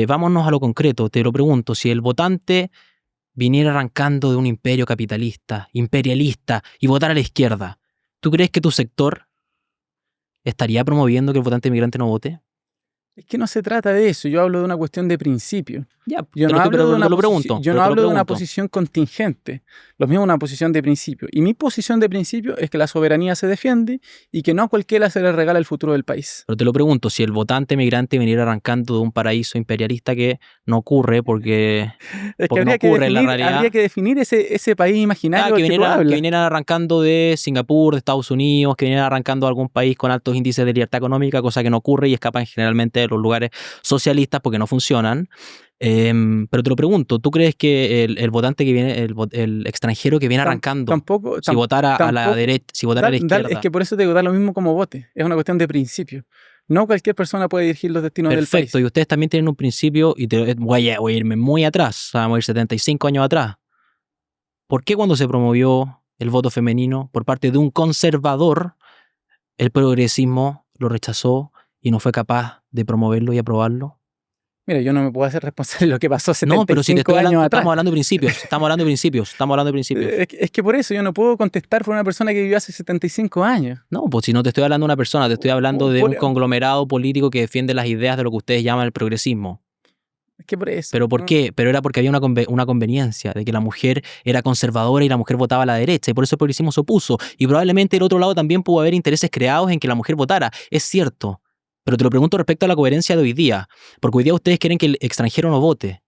vámonos a lo concreto. Te lo pregunto, si el votante viniera arrancando de un imperio capitalista, imperialista y votara a la izquierda, ¿tú crees que tu sector estaría promoviendo que el votante migrante no vote? Es que no se trata de eso, yo hablo de una cuestión de principio. Ya, Yo no hablo de una pregunto. posición contingente, lo mismo una posición de principio. Y mi posición de principio es que la soberanía se defiende y que no a cualquiera se le regala el futuro del país. Pero te lo pregunto, si el votante migrante viniera arrancando de un paraíso imperialista que no ocurre porque no ocurre en la realidad. Habría que definir ese país imaginario que del que tú hablas. viniera arrancando de Singapur, de Estados Unidos, que viniera arrancando de algún país con altos índices de libertad económica, cosa que no ocurre y escapan generalmente de los lugares socialistas porque no funcionan. Pero te lo pregunto, ¿tú crees que el votante que viene, el extranjero que viene arrancando, si votara a la derecha, si votara a la izquierda? Es que por eso te digo, da lo mismo como vote. Es una cuestión de principio. No cualquier persona puede dirigir los destinos del país. Perfecto, y ustedes también tienen un principio, y voy a irme muy atrás, vamos a ir 75 años atrás. ¿Por qué cuando se promovió el voto femenino por parte de un conservador, el progresismo lo rechazó y no fue capaz de promoverlo y aprobarlo? Mira, yo no me puedo hacer responsable de lo que pasó 75 No, pero si te estoy años hablando, atrás. estamos hablando de principios, estamos hablando de principios. Es que por eso yo no puedo contestar por una persona que vivió hace 75 años. No, pues si no te estoy hablando de una persona, te estoy hablando de un Por- conglomerado político que defiende las ideas de lo que ustedes llaman el progresismo. Es que por eso. ¿Pero por ¿no? qué? Pero era porque había una conveniencia de que la mujer era conservadora y la mujer votaba a la derecha, y por eso el progresismo se opuso. Y probablemente del otro lado también pudo haber intereses creados en que la mujer votara. Es cierto. Pero te lo pregunto respecto a la coherencia de hoy día. Porque hoy día ustedes quieren que el extranjero no vote.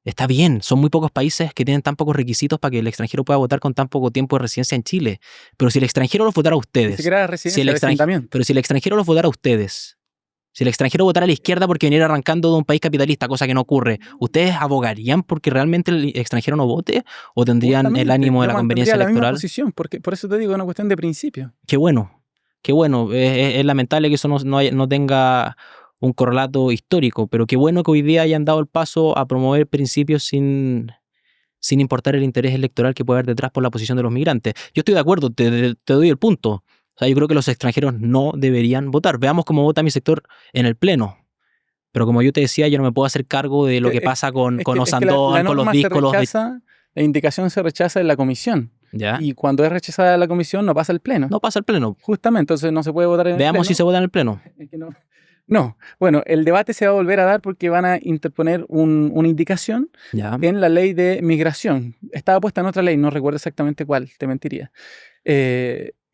Está bien, son muy pocos países que tienen tan pocos requisitos para que el extranjero pueda votar con tan poco tiempo de residencia en Chile. Pero si el extranjero los votara a Ni ustedes, siquiera era residencia, era asentamiento. pero si el extranjero los votara a ustedes, si el extranjero votara a la izquierda porque viniera arrancando de un país capitalista, cosa que no ocurre, ¿ustedes abogarían porque realmente el extranjero no vote? ¿O tendrían el Justamente, ánimo de yo la conveniencia mantendría la misma electoral? posición, porque por eso te digo, es una cuestión de principio. Qué bueno, qué bueno. Es lamentable que eso no tenga un correlato histórico, pero qué bueno que hoy día hayan dado el paso a promover principios sin importar el interés electoral que puede haber detrás por la posición de los migrantes. Yo estoy de acuerdo, te doy el punto. O sea, yo creo que los extranjeros no deberían votar. Veamos cómo vota mi sector en el Pleno. Pero como yo te decía, yo no me puedo hacer cargo de lo que pasa con Es que Osandoan, con los norma discos. se rechaza, la indicación se rechaza en la comisión. ¿Ya? Y cuando es rechazada la comisión, no pasa al pleno. No pasa al Pleno. Justamente, entonces no se puede votar en el pleno. Veamos si se vota en el Pleno. Es que no, bueno, el debate se va a volver a dar porque van a interponer una indicación ¿Ya? en la ley de migración. Estaba puesta en otra ley, no recuerdo exactamente cuál, te mentiría.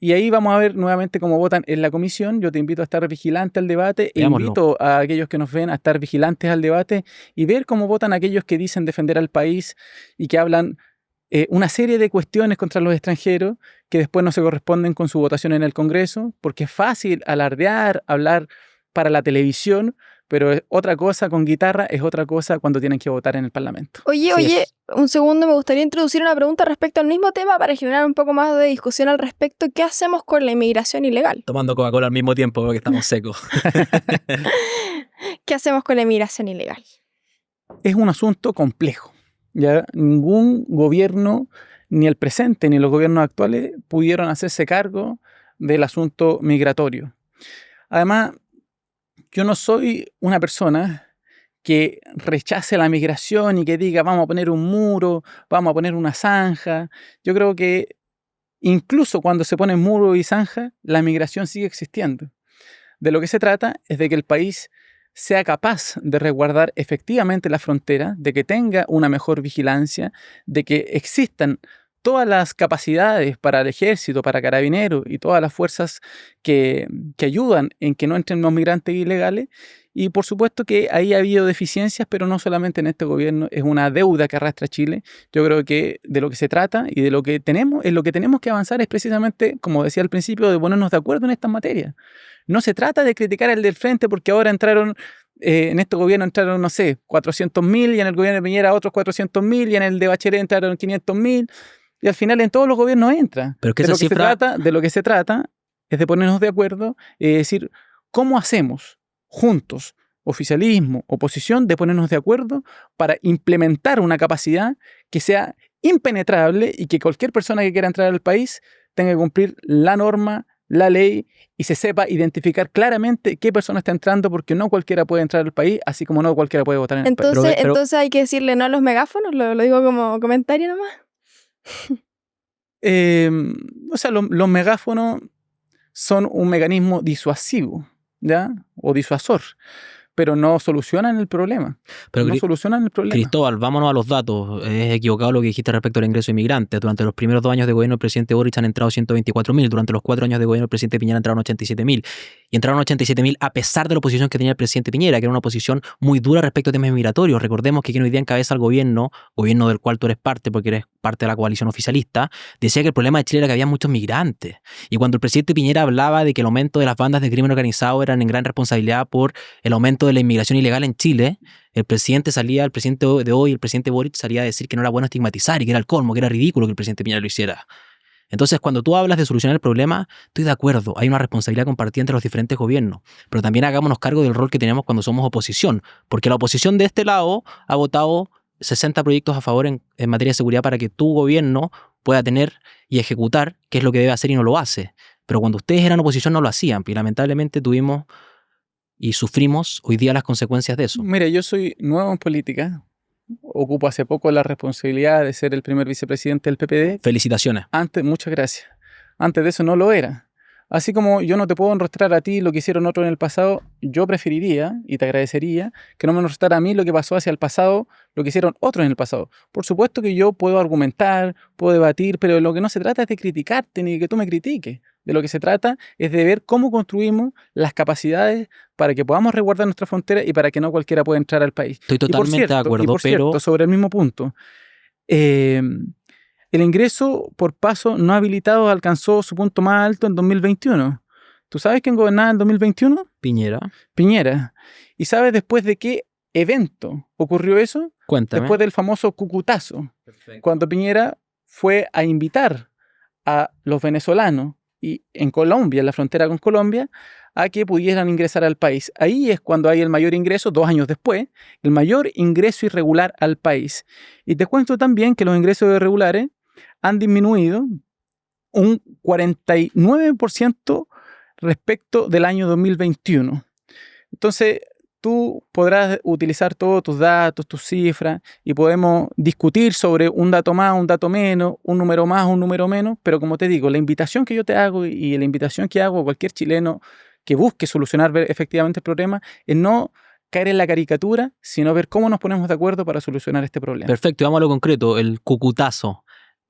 Y ahí vamos a ver nuevamente cómo votan en la comisión. Yo te invito a estar vigilante al debate e Veámoslo. invito a aquellos que nos ven a estar vigilantes al debate y ver cómo votan aquellos que dicen defender al país y que hablan una serie de cuestiones contra los extranjeros que después no se corresponden con su votación en el Congreso, porque es fácil alardear, hablar para la televisión, pero es otra cosa con guitarra, es otra cosa cuando tienen que votar en el Parlamento. Oye, Así es. un segundo, me gustaría introducir una pregunta respecto al mismo tema para generar un poco más de discusión al respecto. ¿Qué hacemos con la inmigración ilegal? Tomando Coca-Cola al mismo tiempo porque estamos secos. ¿Qué hacemos con la inmigración ilegal? Es un asunto complejo. ¿Ya? Ningún gobierno, ni el presente ni los gobiernos actuales, pudieron hacerse cargo del asunto migratorio. Además, yo no soy una persona que rechace la migración y que diga vamos a poner un muro, vamos a poner una zanja. Yo creo que incluso cuando se ponen muro y zanja, la migración sigue existiendo. De lo que se trata es de que el país sea capaz de resguardar efectivamente la frontera, de que tenga una mejor vigilancia, de que existan todas las capacidades para el ejército, para carabineros y todas las fuerzas que ayudan en que no entren los migrantes ilegales. Y por supuesto que ahí ha habido deficiencias, pero no solamente en este gobierno, es una deuda que arrastra Chile. Yo creo que de lo que se trata y de lo que tenemos, en lo que tenemos que avanzar es precisamente, como decía al principio, de ponernos de acuerdo en estas materias. No se trata de criticar al del frente porque ahora entraron, en este gobierno entraron, no sé, 400.000 y en el gobierno de Piñera otros 400.000 y en el de Bachelet entraron 500.000 y al final en todos los gobiernos entra. Pero que de lo que se trata es de ponernos de acuerdo y decir, ¿cómo hacemos juntos, oficialismo, oposición, de ponernos de acuerdo para implementar una capacidad que sea impenetrable y que cualquier persona que quiera entrar al país tenga que cumplir la norma, la ley y se sepa identificar claramente qué persona está entrando, porque no cualquiera puede entrar al país, así como no cualquiera puede votar en el país. Entonces hay que decirle no a los megáfonos, lo digo como comentario nomás. O sea, los megáfonos son un mecanismo disuasivo, ¿ya? O disuasor, pero no solucionan el problema. Pero no solucionan el problema. Cristóbal, vámonos a los datos. Es equivocado lo que dijiste respecto al ingreso de inmigrantes. Durante los primeros 2 años de gobierno del presidente Boric han entrado 124.000. Durante los 4 años de gobierno del presidente Piñera entraron 87.000. Y entraron 87.000 a pesar de la oposición que tenía el presidente Piñera, que era una oposición muy dura respecto a temas migratorios. Recordemos que quien hoy día encabeza el gobierno del cual tú eres parte, porque eres parte de la coalición oficialista, decía que el problema de Chile era que había muchos migrantes. Y cuando el presidente Piñera hablaba de que el aumento de las bandas de crimen organizado eran en gran responsabilidad por el aumento de la inmigración ilegal en Chile, el presidente de hoy, el presidente Boric, salía a decir que no era bueno estigmatizar y que era el colmo, que era ridículo que el presidente Piñera lo hiciera. Entonces, cuando tú hablas de solucionar el problema, estoy de acuerdo, hay una responsabilidad compartida entre los diferentes gobiernos, pero también hagámonos cargo del rol que tenemos cuando somos oposición, porque la oposición de este lado ha votado 60 proyectos a favor en materia de seguridad para que tu gobierno pueda tener y ejecutar qué es lo que debe hacer y no lo hace. Pero cuando ustedes eran oposición no lo hacían, y lamentablemente tuvimos y sufrimos hoy día las consecuencias de eso. Mira, yo soy nuevo en política. Ocupo hace poco la responsabilidad de ser el primer vicepresidente del PPD. Felicitaciones. Antes, muchas gracias. Antes de eso no lo era. Así como yo no te puedo enrostrar a ti lo que hicieron otros en el pasado, yo preferiría, y te agradecería, que no me enrostrara a mí lo que pasó hacia el pasado, lo que hicieron otros en el pasado. Por supuesto que yo puedo argumentar, puedo debatir, pero de lo que no se trata es de criticarte ni de que tú me critiques. De lo que se trata es de ver cómo construimos las capacidades para que podamos resguardar nuestra frontera y para que no cualquiera pueda entrar al país. Estoy totalmente de acuerdo, pero sobre el mismo punto, el ingreso por paso no habilitado alcanzó su punto más alto en 2021. ¿Tú sabes quién gobernaba en 2021? Piñera. Piñera. ¿Y sabes después de qué evento ocurrió eso? Cuéntame. Después del famoso cucutazo. Perfecto. Cuando Piñera fue a invitar a los venezolanos y en Colombia, en la frontera con Colombia, a que pudieran ingresar al país. Ahí es cuando hay el mayor ingreso, 2 años después, el mayor ingreso irregular al país. Y te cuento también que los ingresos irregulares han disminuido un 49% respecto del año 2021. Entonces, tú podrás utilizar todos tus datos, tus cifras, y podemos discutir sobre un dato más, un dato menos, un número más, un número menos, pero como te digo, la invitación que yo te hago y la invitación que hago a cualquier chileno que busque solucionar efectivamente el problema es no caer en la caricatura, sino ver cómo nos ponemos de acuerdo para solucionar este problema. Perfecto, vamos a lo concreto, el cucutazo.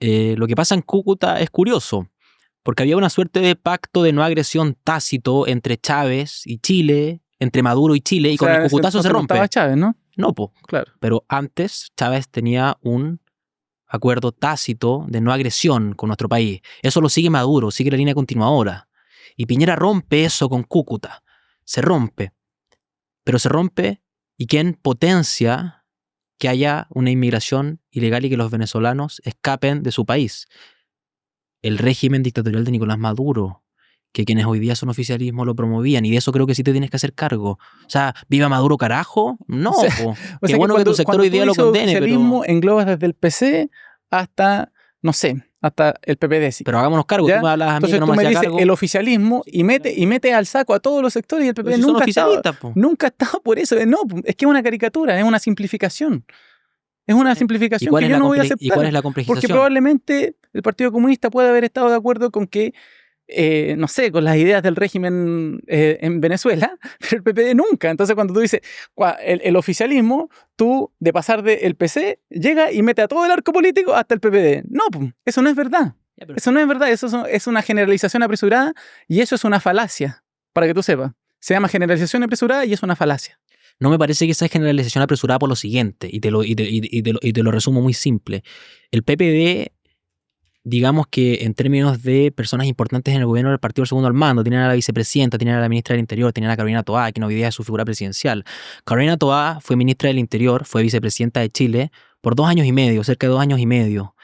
Lo que pasa en Cúcuta es curioso, porque había una suerte de pacto de no agresión tácito entre Chávez y Chile, entre Maduro y Chile, y con el cucutazo se rompe. No estaba Chávez, ¿no? No, po. Claro. Pero antes Chávez tenía un acuerdo tácito de no agresión con nuestro país. Eso lo sigue Maduro, sigue la línea continuadora. Y Piñera rompe eso con Cúcuta. Se rompe. Pero se rompe, ¿y quién potencia que haya una inmigración ilegal y que los venezolanos escapen de su país? El régimen dictatorial de Nicolás Maduro, que quienes hoy día son oficialismo lo promovían, y de eso creo que sí te tienes que hacer cargo. O sea, ¿viva Maduro, carajo? No, qué bueno que tu sector hoy día lo condene, pero... El englobas desde el PC hasta, no sé, hasta el PPD. Sí. Pero hagámonos cargo, ¿Ya? tú me hablas a mí entonces que no tú me me hacía dices cargo. el oficialismo y mete al saco a todos los sectores y el PPD Si nunca ha estado por eso. No, es que es una caricatura, es una simplificación. Es una simplificación que yo no voy a aceptar. ¿Y cuál es la complejización? Porque probablemente el Partido Comunista puede haber estado de acuerdo con que, no sé, con las ideas del régimen en Venezuela, pero el PPD nunca. Entonces cuando tú dices el oficialismo, tú de pasar del PC llega y mete a todo el arco político hasta el PPD. No, eso no es verdad. Eso no es verdad, eso es una generalización apresurada y eso es una falacia, para que tú sepas. Se llama generalización apresurada y es una falacia. No me parece que esa generalización apresurada por lo siguiente, y te lo resumo muy simple. El PPD, digamos que en términos de personas importantes en el gobierno del partido del segundo al mando, tenían a la vicepresidenta, tenían a la ministra del Interior, tenían a Carolina Toá, que no hoy día es su figura presidencial. Carolina Toá fue ministra del Interior, fue vicepresidenta de Chile por 2 años y medio, cerca de 2 años y medio.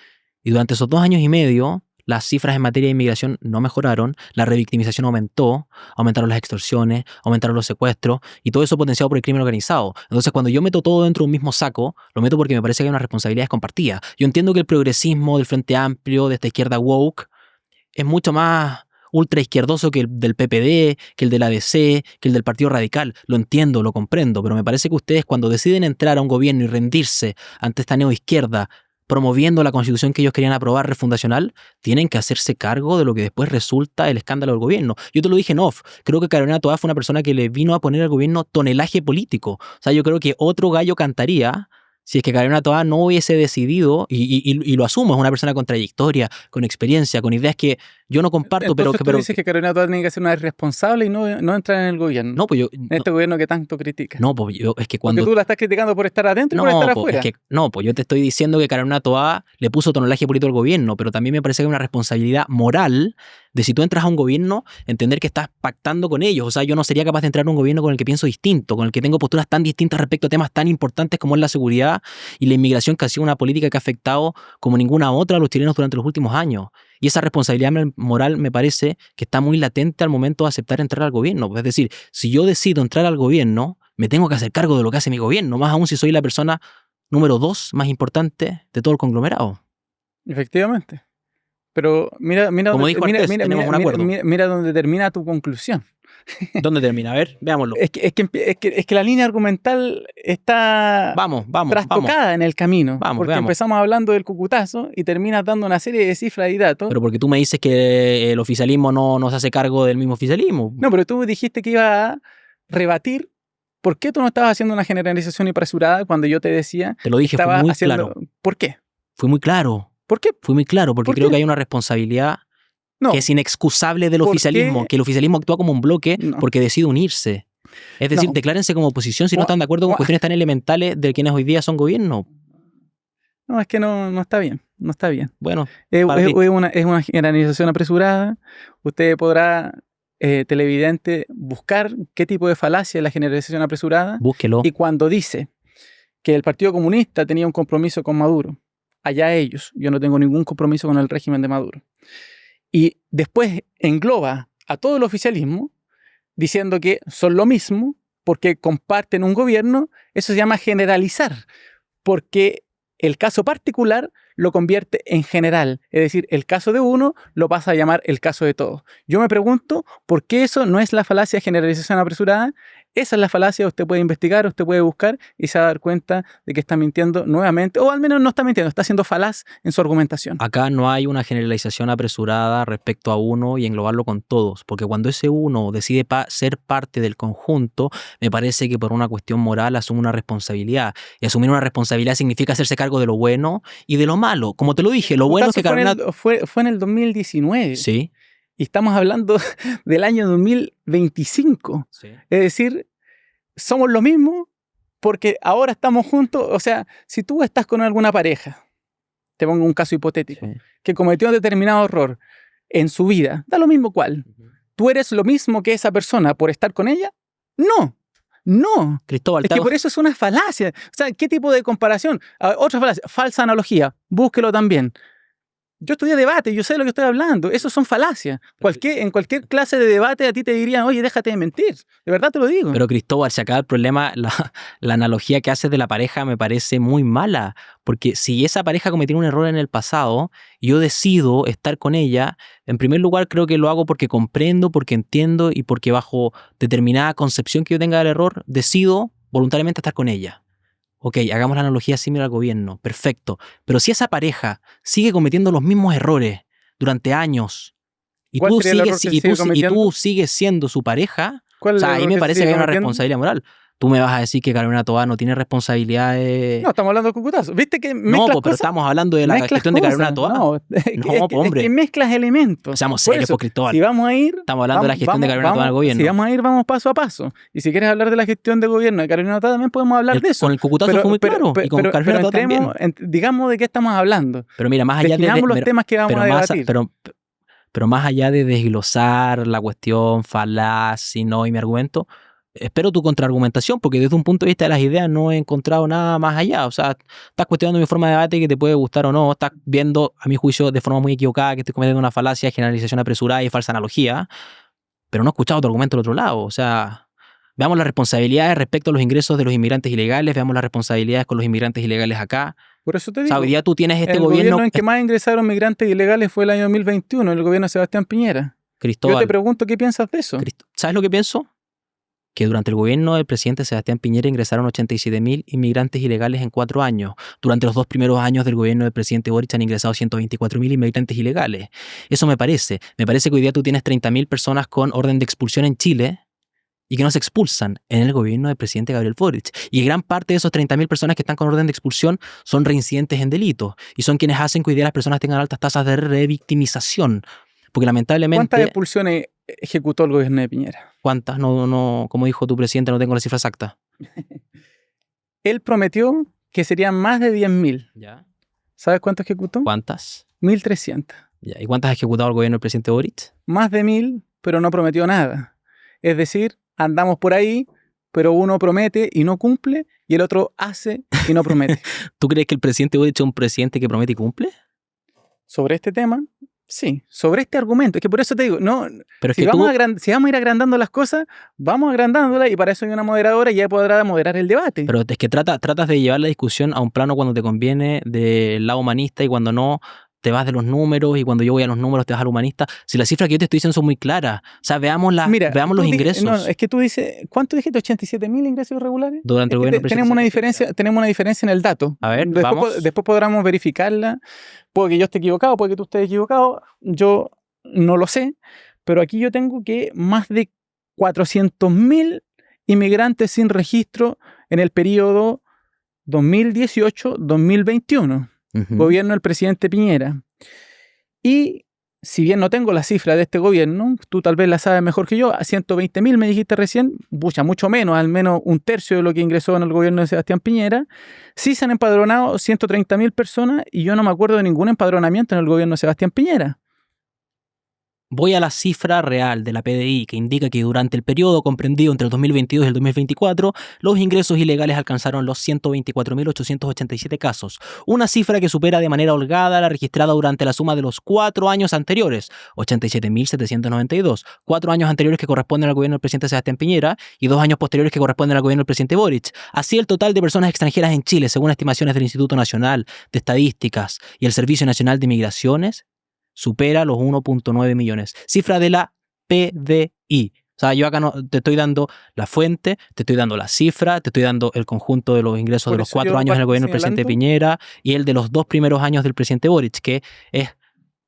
Y durante esos 2 años y medio, las cifras en materia de inmigración no mejoraron, la revictimización aumentó, aumentaron las extorsiones, aumentaron los secuestros, y todo eso potenciado por el crimen organizado. Entonces, cuando yo meto todo dentro de un mismo saco, lo meto porque me parece que hay unas responsabilidades compartidas. Yo entiendo que el progresismo del Frente Amplio, de esta izquierda woke, es mucho más ultra izquierdoso que el del PPD, que el de la DC, que el del Partido Radical. Lo entiendo, lo comprendo, pero me parece que ustedes, cuando deciden entrar a un gobierno y rendirse ante esta neoizquierda, promoviendo la constitución que ellos querían aprobar refundacional, tienen que hacerse cargo de lo que después resulta el escándalo del gobierno. Yo te lo dije en off, creo que Carolina Toá fue una persona que le vino a poner al gobierno tonelaje político. O sea, yo creo que otro gallo cantaría si es que Carolina Toá no hubiese decidido, y lo asumo, es una persona con trayectoria, con experiencia, con ideas que yo no comparto. Entonces tú dices que Carolina Toá tiene que ser una irresponsable y no entrar en el gobierno. No, pues yo... En este gobierno que tanto critica. No, pues yo... Es que cuando... Porque tú la estás criticando por estar adentro y por estar afuera. No, pues yo te estoy diciendo que Carolina Toá le puso tonelaje político al gobierno, pero también me parece que hay una responsabilidad moral de, si tú entras a un gobierno, entender que estás pactando con ellos. O sea, yo no sería capaz de entrar a un gobierno con el que pienso distinto, con el que tengo posturas tan distintas respecto a temas tan importantes como es la seguridad y la inmigración, que ha sido una política que ha afectado como ninguna otra a los chilenos durante los últimos años. Y esa responsabilidad moral me parece que está muy latente al momento de aceptar entrar al gobierno. Es decir, si yo decido entrar al gobierno, me tengo que hacer cargo de lo que hace mi gobierno, más aún si soy la persona número 2 más importante de todo el conglomerado. Efectivamente. Pero mira como dijo Artés, tenemos un acuerdo. Mira donde termina tu conclusión. ¿Dónde termina? A ver, veámoslo. Es que la línea argumental está Vamos. trastocada en el camino. Vamos, porque veamos. empezamos hablando del cucutazo y terminas dando una serie de cifras y datos. Pero porque tú me dices que el oficialismo no se hace cargo del mismo oficialismo. No, pero tú dijiste que iba a rebatir. ¿Por qué tú no estabas haciendo una generalización apresurada cuando yo te decía Te lo dije, que fue estaba muy haciendo... claro. ¿Por qué? Fue muy claro. ¿Por qué? Fue muy claro, porque ¿Por creo qué? que hay una responsabilidad No. que es inexcusable del ¿Por oficialismo, qué? que el oficialismo actúa como un bloque No. porque decide unirse. Es decir, No. declárense como oposición si no están de acuerdo con cuestiones tan elementales de quienes hoy día son gobierno. No, es que no está bien. No está bien. Bueno, Es para ti. una generalización apresurada. Usted podrá, televidente, buscar qué tipo de falacia es la generalización apresurada. Búsquelo. Y cuando dice que el Partido Comunista tenía un compromiso con Maduro, allá ellos, yo no tengo ningún compromiso con el régimen de Maduro. Y después engloba a todo el oficialismo diciendo que son lo mismo porque comparten un gobierno, eso se llama generalizar, porque el caso particular lo convierte en general, es decir, el caso de uno lo pasa a llamar el caso de todos. Yo me pregunto por qué eso no es la falacia de generalización apresurada. Esa es la falacia, usted puede investigar, usted puede buscar y se va a dar cuenta de que está mintiendo nuevamente, o al menos no está mintiendo, está siendo falaz en su argumentación. Acá no hay una generalización apresurada respecto a uno y englobarlo con todos, porque cuando ese uno decide ser parte del conjunto, me parece que por una cuestión moral asume una responsabilidad. Y asumir una responsabilidad significa hacerse cargo de lo bueno y de lo malo. Como te lo dije, lo bueno es que Carolina... Fue en el 2019. Sí. Y estamos hablando del año 2025. Sí. Es decir, somos lo mismo porque ahora estamos juntos. O sea, si tú estás con alguna pareja, te pongo un caso hipotético, Sí. que cometió un determinado error en su vida, da lo mismo cuál. ¿Tú eres lo mismo que esa persona por estar con ella? No. Cristóbal, Es que por eso es una falacia. O sea, ¿qué tipo de comparación? Otra falacia, falsa analogía. Búsquelo también. Yo estudié debate, yo sé de lo que estoy hablando. Eso son falacias. En cualquier clase de debate a ti te dirían, oye, déjate de mentir. De verdad te lo digo. Pero Cristóbal, si acá el problema, la analogía que haces de la pareja me parece muy mala, porque si esa pareja cometió un error en el pasado y yo decido estar con ella, en primer lugar creo que lo hago porque comprendo, porque entiendo y porque bajo determinada concepción que yo tenga del error, decido voluntariamente estar con ella. Ok, hagamos la analogía similar al gobierno, perfecto. Pero si esa pareja sigue cometiendo los mismos errores durante años y ¿Cuál tú sería el error que sigue cometiendo? sigues siendo su pareja, ¿Cuál o es el sea, ahí error me que parece se que hay sigue una cometiendo? responsabilidad moral. Tú me vas a decir que Carolina Toá no tiene responsabilidades. No, estamos hablando de cocutazo. ¿Viste que mezclas No, pero cosas? estamos hablando de la Mezclas gestión de cosas. Carolina Toá. No, hombre. es que mezclas elementos. Seamos Por serios, eso, pues, Cristóbal. si vamos a ir... Estamos hablando de la gestión de Carolina Toá en el gobierno. Si vamos a ir, vamos paso a paso. Y si quieres hablar de la gestión de gobierno de Carolina Toá, también podemos hablar de eso. Con el cucutazo fue muy claro. Y con Carolina Toá también. Digamos de qué estamos hablando. Pero mira, más allá Definamos los temas que vamos a debatir. Pero más allá de desglosar la cuestión falaz, si no, y mi argumento, espero tu contraargumentación, porque desde un punto de vista de las ideas no he encontrado nada más allá. O sea, estás cuestionando mi forma de debate que te puede gustar o no, estás viendo, a mi juicio, de forma muy equivocada que estoy cometiendo una falacia, generalización apresurada y falsa analogía, pero no he escuchado tu argumento del otro lado. O sea, veamos las responsabilidades respecto a los ingresos de los inmigrantes ilegales, veamos las responsabilidades con los inmigrantes ilegales acá. Por eso te O digo, sea, hoy día tú tienes este el gobierno en que más ingresaron migrantes ilegales fue el año 2021, el gobierno de Sebastián Piñera. Cristóbal. Yo te pregunto qué piensas de eso. ¿Sabes lo que pienso? Que durante el gobierno del presidente Sebastián Piñera ingresaron 87.000 inmigrantes ilegales en 4 años. Durante los 2 primeros años del gobierno del presidente Boric han ingresado 124.000 inmigrantes ilegales. Eso me parece. Me parece que hoy día tú tienes 30.000 personas con orden de expulsión en Chile y que no se expulsan en el gobierno del presidente Gabriel Boric. Y gran parte de esos 30.000 personas que están con orden de expulsión son reincidentes en delitos y son quienes hacen que hoy día las personas tengan altas tasas de revictimización. Porque lamentablemente... ¿Cuántas expulsiones ejecutó el gobierno de Piñera? ¿Cuántas? No, como dijo tu presidente, no tengo la cifra exacta. Él prometió que serían más de 10.000. ¿Ya? ¿Sabes cuánto ejecutó? ¿Cuántas? 1.300. ¿Ya? ¿Y cuántas ha ejecutado el gobierno del presidente Boric? Más de 1.000, pero no prometió nada. Es decir, andamos por ahí, pero uno promete y no cumple, y el otro hace y no promete. ¿Tú crees que el presidente Boric es un presidente que promete y cumple? Sobre este tema, sí. Sobre este argumento. Es que por eso te digo, no, Pero es si que vamos a ir agrandando las cosas, vamos agrandándolas, y para eso hay una moderadora y ya podrá moderar el debate. Pero es que tratas de llevar la discusión a un plano cuando te conviene del lado humanista y cuando no te vas de los números y cuando yo voy a los números te vas al humanista. Si las cifras que yo te estoy diciendo son muy claras. O sea, veamos los ingresos. No, es que tú dices, ¿cuánto dijiste? ¿87.000 ingresos irregulares? Durante el gobierno tenemos una diferencia en el dato. A ver, después podremos verificarla. Puede que yo esté equivocado, puede que tú estés equivocado. Yo no lo sé. Pero aquí yo tengo que más de 400.000 inmigrantes sin registro en el periodo 2018-2021. Gobierno del presidente Piñera. Y si bien no tengo la cifra de este gobierno, tú tal vez la sabes mejor que yo, a 120.000 me dijiste recién, mucho menos, al menos un tercio de lo que ingresó en el gobierno de Sebastián Piñera. Sí se han empadronado 130.000 personas y yo no me acuerdo de ningún empadronamiento en el gobierno de Sebastián Piñera. Voy a la cifra real de la PDI, que indica que durante el periodo comprendido entre el 2022 y el 2024, los ingresos ilegales alcanzaron los 124.887 casos, una cifra que supera de manera holgada la registrada durante la suma de los 4 años anteriores, 87.792, 4 años anteriores que corresponden al gobierno del presidente Sebastián Piñera y 2 años posteriores que corresponden al gobierno del presidente Boric. Así, el total de personas extranjeras en Chile, según estimaciones del Instituto Nacional de Estadísticas y el Servicio Nacional de Migraciones, supera los 1.9 millones. Cifra de la PDI. O sea, yo acá no te estoy dando la fuente, te estoy dando la cifra, te estoy dando el conjunto de los ingresos de los 4 años en el gobierno del presidente Piñera y el de los 2 primeros años del presidente Boric, que es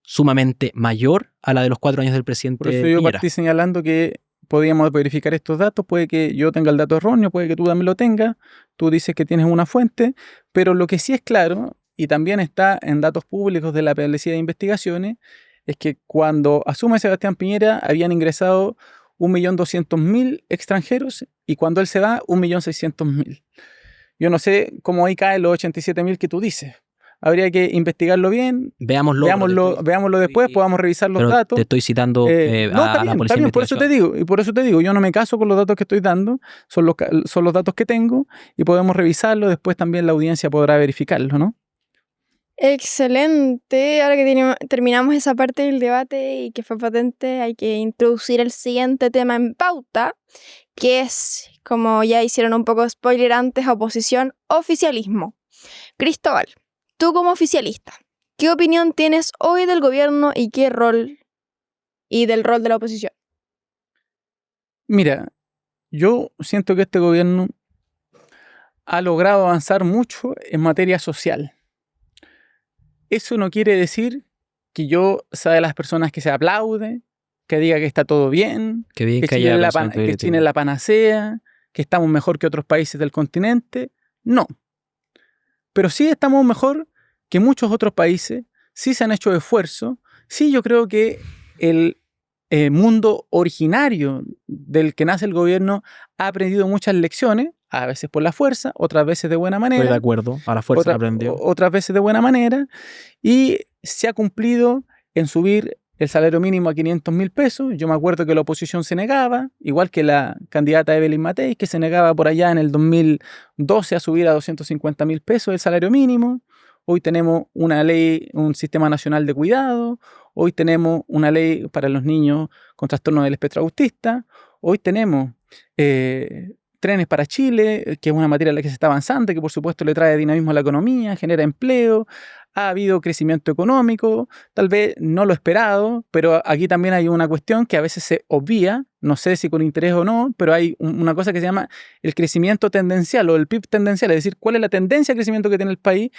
sumamente mayor a la de los 4 años del presidente Piñera. Por eso yo partí señalando que podíamos verificar estos datos. Puede que yo tenga el dato erróneo, puede que tú también lo tengas. Tú dices que tienes una fuente, pero lo que sí es claro, y también está en datos públicos de la Policía de Investigaciones, es que cuando asume Sebastián Piñera habían ingresado 1.200.000 extranjeros y cuando él se va, 1.600.000. Yo no sé cómo ahí caen los 87.000 que tú dices. Habría que investigarlo bien. Veámoslo después, podamos revisar los datos. Te estoy citando no, a está la Policía de bien, por eso te digo, yo no me caso con los datos que estoy dando, son los datos que tengo y podemos revisarlo, después también la audiencia podrá verificarlo, ¿no? Excelente. Ahora que terminamos esa parte del debate y que fue patente, hay que introducir el siguiente tema en pauta, que es, como ya hicieron un poco de spoiler antes, oposición, oficialismo. Cristóbal, tú como oficialista, ¿qué opinión tienes hoy del gobierno y del rol de la oposición? Mira, yo siento que este gobierno ha logrado avanzar mucho en materia social. Eso no quiere decir que yo sea de las personas que se aplaude, que diga que está todo bien, que Chile es la panacea, que estamos mejor que otros países del continente. No. Pero sí estamos mejor que muchos otros países, sí se han hecho esfuerzos, sí yo creo que el mundo originario del que nace el gobierno ha aprendido muchas lecciones, a veces por la fuerza, otras veces de buena manera. Estoy de acuerdo, a la fuerza aprendió. Otras veces de buena manera, y se ha cumplido en subir el salario mínimo a 500.000 pesos. Yo me acuerdo que la oposición se negaba, igual que la candidata Evelyn Matei, que se negaba por allá en el 2012 a subir a 250.000 pesos el salario mínimo. Hoy tenemos una ley, un sistema nacional de cuidado. Hoy tenemos una ley para los niños con trastorno del espectro autista. Hoy tenemos trenes para Chile, que es una materia en la que se está avanzando, que por supuesto le trae dinamismo a la economía, genera empleo. Ha habido crecimiento económico, tal vez no lo esperado, pero aquí también hay una cuestión que a veces se obvia, no sé si con interés o no, pero hay una cosa que se llama el crecimiento tendencial o el PIB tendencial, es decir, cuál es la tendencia de crecimiento que tiene el país,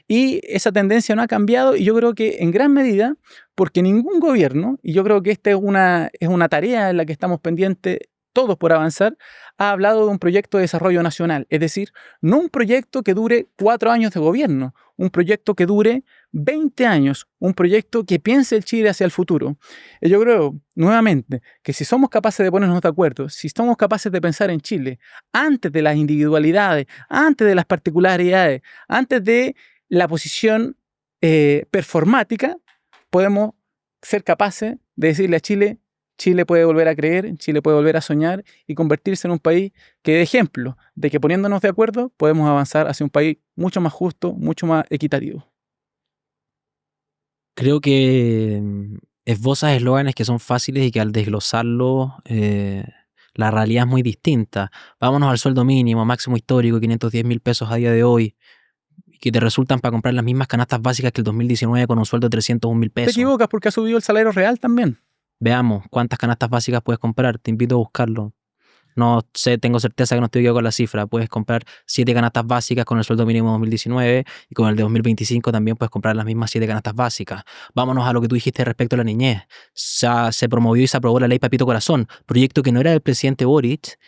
y esa tendencia no ha cambiado, y yo creo que en gran medida porque ningún gobierno, y yo creo que esta es una tarea en la que estamos pendientes todos por avanzar, ha hablado de un proyecto de desarrollo nacional, es decir, no un proyecto que dure 4 años de gobierno, un proyecto que dure 20 años, un proyecto que piense el Chile hacia el futuro. Y yo creo, nuevamente, que si somos capaces de ponernos de acuerdo, si somos capaces de pensar en Chile antes de las individualidades, antes de las particularidades, antes de la posición performática, podemos ser capaces de decirle a Chile: Chile puede volver a creer, Chile puede volver a soñar y convertirse en un país que dé ejemplo de que poniéndonos de acuerdo podemos avanzar hacia un país mucho más justo, mucho más equitativo. Creo que esbozas eslóganes que son fáciles y que al desglosarlo la realidad es muy distinta. Vámonos al sueldo mínimo, máximo histórico, 510.000 pesos a día de hoy. y que te resultan para comprar las mismas canastas básicas que el 2019 con un sueldo de 301.000 Te pesos. equivocas porque ha subido el salario real también. Veamos cuántas canastas básicas puedes comprar. Te invito a buscarlo. No sé, tengo certeza que no estoy equivocado con la cifra. Puedes comprar 7 canastas básicas con el sueldo mínimo de 2019 y con el de 2025 también puedes comprar las mismas 7 canastas básicas. Vámonos a lo que tú dijiste respecto a la niñez. Se promovió y se aprobó la ley Papito Corazón, proyecto que no era del presidente Boric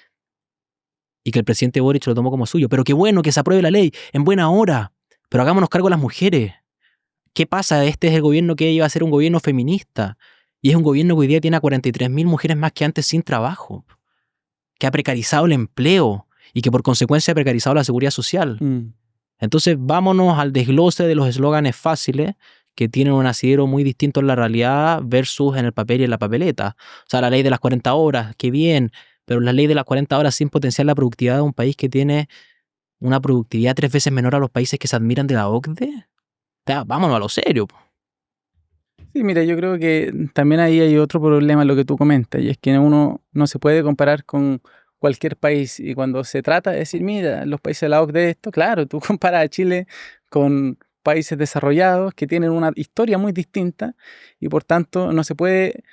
y que el presidente Boric lo tomó como suyo. Pero qué bueno que se apruebe la ley, en buena hora. Pero hagámonos cargo de las mujeres. ¿Qué pasa? Este es el gobierno que iba a ser un gobierno feminista y es un gobierno que hoy día tiene a 43.000 mujeres más que antes sin trabajo, que ha precarizado el empleo y que por consecuencia ha precarizado la seguridad social. Entonces vámonos al desglose de los eslóganes fáciles que tienen un asidero muy distinto en la realidad versus en el papel y en la papeleta. O sea, la ley de las 40 horas, qué bien, pero la ley de las 40 horas sin potenciar la productividad de un país que tiene una productividad 3 veces menor a los países que se admiran de la OCDE. O sea, vámonos a lo serio. Sí, mira, yo creo que también ahí hay otro problema en lo que tú comentas, y es que uno no se puede comparar con cualquier país. Y cuando se trata de decir, mira, los países de la OCDE esto, claro, tú comparas a Chile con países desarrollados que tienen una historia muy distinta y por tanto no se puede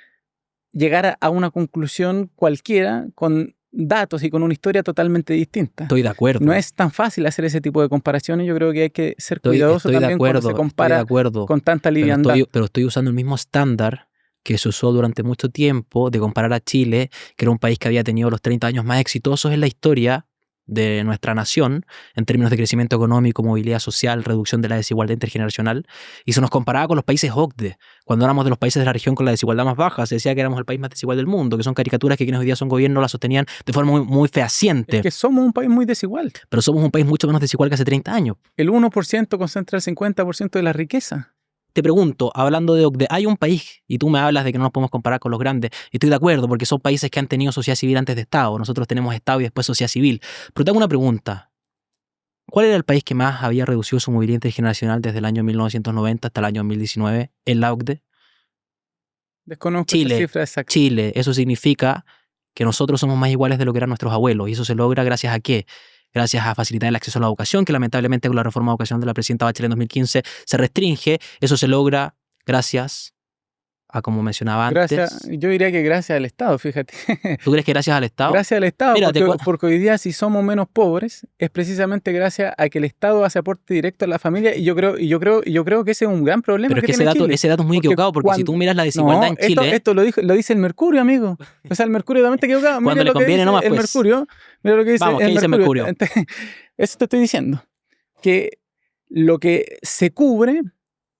llegar a una conclusión cualquiera con datos y con una historia totalmente distinta. Estoy de acuerdo. No es tan fácil hacer ese tipo de comparaciones. Yo creo que hay que ser cuidadoso también cuando se compara con tanta liviandad. Pero estoy usando el mismo estándar que se usó durante mucho tiempo de comparar a Chile, que era un país que había tenido los 30 años más exitosos en la historia de nuestra nación, en términos de crecimiento económico, movilidad social, reducción de la desigualdad intergeneracional, y se nos comparaba con los países OCDE. Cuando éramos de los países de la región con la desigualdad más baja, se decía que éramos el país más desigual del mundo, que son caricaturas que quienes hoy día son gobierno las sostenían de forma muy, muy fehaciente. Es que somos un país muy desigual. Pero somos un país mucho menos desigual que hace 30 años. El 1% concentra el 50% de la riqueza. Te pregunto, hablando de OCDE, hay un país, y tú me hablas de que no nos podemos comparar con los grandes, y estoy de acuerdo, porque son países que han tenido sociedad civil antes de Estado. Nosotros tenemos Estado y después sociedad civil. Pero te hago una pregunta. ¿Cuál era el país que más había reducido su movilidad intergeneracional desde el año 1990 hasta el año 2019 en la OCDE? Desconozco esa cifra exacta. Chile. Eso significa que nosotros somos más iguales de lo que eran nuestros abuelos. ¿Y eso se logra gracias a qué? Gracias a facilitar el acceso a la educación, que lamentablemente con la reforma de educación de la presidenta Bachelet en 2015 se restringe. Eso se logra gracias a, como mencionaba antes... Yo diría que gracias al Estado, fíjate. ¿Tú crees que gracias al Estado? Gracias al Estado, Mira, porque hoy día si somos menos pobres es precisamente gracias a que el Estado hace aporte directo a la familia, y yo creo que ese es un gran problema. Pero es que ese dato es muy equivocado, porque si tú miras la desigualdad en Chile... Esto lo dice el Mercurio, amigo. O sea, el Mercurio también está equivocado. Cuando le conviene nomás, pues. El Mercurio, mira lo que dice. Vamos, ¿qué dice el Mercurio? Eso te estoy diciendo. Que lo que se cubre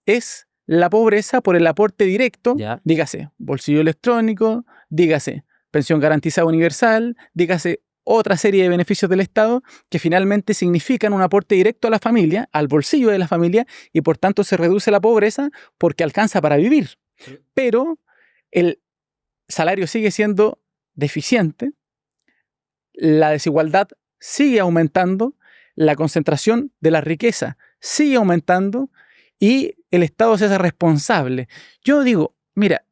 es la pobreza por el aporte directo, ya. Dígase bolsillo electrónico, dígase pensión garantizada universal, dígase otra serie de beneficios del Estado que finalmente significan un aporte directo a la familia, al bolsillo de la familia, y por tanto se reduce la pobreza porque alcanza para vivir. Pero el salario sigue siendo deficiente, la desigualdad sigue aumentando, la concentración de la riqueza sigue aumentando y el Estado se hace responsable. Yo digo, mira,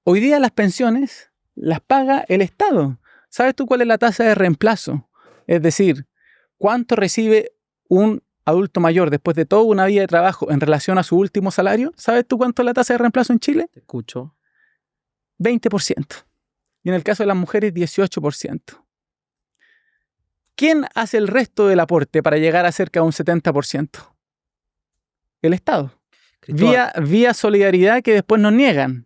hoy día las pensiones las paga el Estado. ¿Sabes tú cuál es la tasa de reemplazo? Es decir, ¿cuánto recibe un adulto mayor después de toda una vida de trabajo en relación a su último salario? ¿Sabes tú cuánto es la tasa de reemplazo en Chile? Te escucho. 20%. Y en el caso de las mujeres, 18%. ¿Quién hace el resto del aporte para llegar a cerca de un 70%? El Estado. Vía solidaridad que después nos niegan.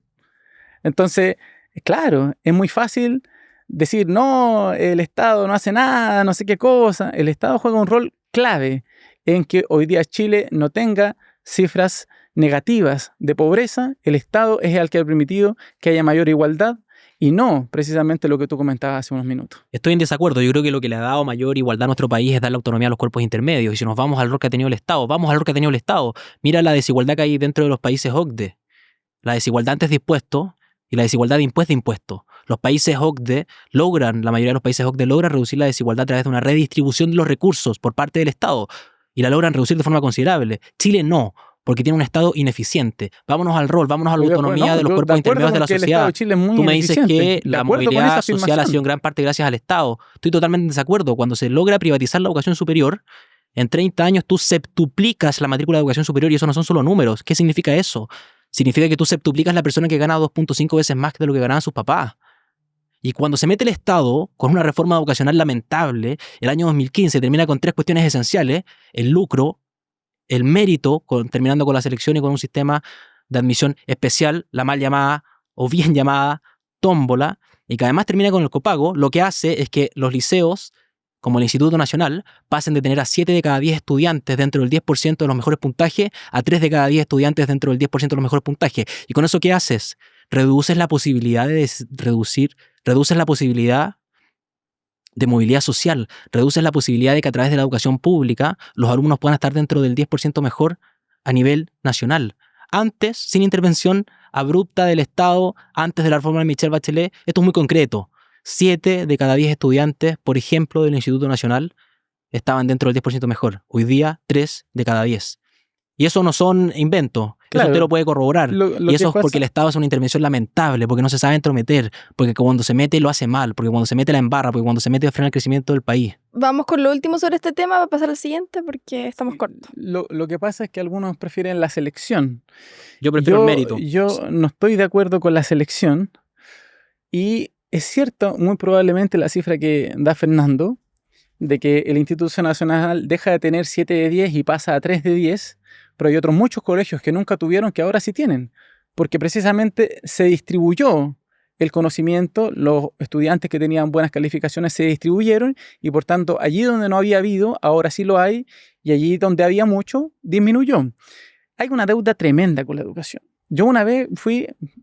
Entonces, claro, es muy fácil decir, no, el Estado no hace nada, no sé qué cosa. El Estado juega un rol clave en que hoy día Chile no tenga cifras negativas de pobreza. El Estado es el que ha permitido que haya mayor igualdad y no precisamente lo que tú comentabas hace unos minutos. Estoy en desacuerdo. Yo creo que lo que le ha dado mayor igualdad a nuestro país es dar la autonomía a los cuerpos intermedios. Y si nos vamos al rol que ha tenido el Estado, mira la desigualdad que hay dentro de los países OCDE. La desigualdad antes de impuestos y la desigualdad de impuesto a impuesto. Los países OCDE la mayoría de los países OCDE logran reducir la desigualdad a través de una redistribución de los recursos por parte del Estado. Y la logran reducir de forma considerable. Chile no, porque tiene un Estado ineficiente. Vámonos al rol, vámonos a la autonomía de los cuerpos intermedios de la sociedad. Tú me dices que la movilidad social ha sido en gran parte gracias al Estado. Estoy totalmente en desacuerdo. Cuando se logra privatizar la educación superior, En 30 años tú septuplicas la matrícula de educación superior y eso no son solo números. ¿Qué significa eso? Significa que tú septuplicas la persona que gana 2.5 veces más de lo que ganaban sus papás. Y cuando se mete el Estado con una reforma educacional lamentable, el año 2015 termina con 3 cuestiones esenciales: el lucro, el mérito, terminando con la selección y con un sistema de admisión especial, la mal llamada o bien llamada tómbola, y que además termina con el copago. Lo que hace es que los liceos, como el Instituto Nacional, pasen de tener a 7 de cada 10 estudiantes dentro del 10% de los mejores puntajes a 3 de cada 10 estudiantes dentro del 10% de los mejores puntajes. ¿Y con eso qué haces? Reduces la posibilidad de movilidad social, reduces la posibilidad de que a través de la educación pública los alumnos puedan estar dentro del 10% mejor a nivel nacional. Antes, sin intervención abrupta del Estado, antes de la reforma de Michelle Bachelet, esto es muy concreto. 7 de cada 10 estudiantes, por ejemplo, del Instituto Nacional, estaban dentro del 10% mejor. Hoy día, 3 de cada 10. Y eso no son inventos. Claro, eso usted lo puede corroborar. Y eso es porque el Estado hace una intervención lamentable, porque no se sabe entrometer, porque cuando se mete lo hace mal, porque cuando se mete la embarra, porque cuando se mete frena el crecimiento del país. Vamos con lo último sobre este tema, va a pasar al siguiente porque estamos cortos. Lo que pasa es que algunos prefieren la selección. Yo prefiero el mérito. Yo no estoy de acuerdo con la selección. Y es cierto, muy probablemente la cifra que da Fernando, de que el Instituto Nacional deja de tener 7 de 10 y pasa a 3 de 10, pero hay otros muchos colegios que nunca tuvieron que ahora sí tienen, porque precisamente se distribuyó el conocimiento, los estudiantes que tenían buenas calificaciones se distribuyeron y por tanto allí donde no había habido, ahora sí lo hay, y allí donde había mucho, disminuyó. Hay una deuda tremenda con la educación. Yo una vez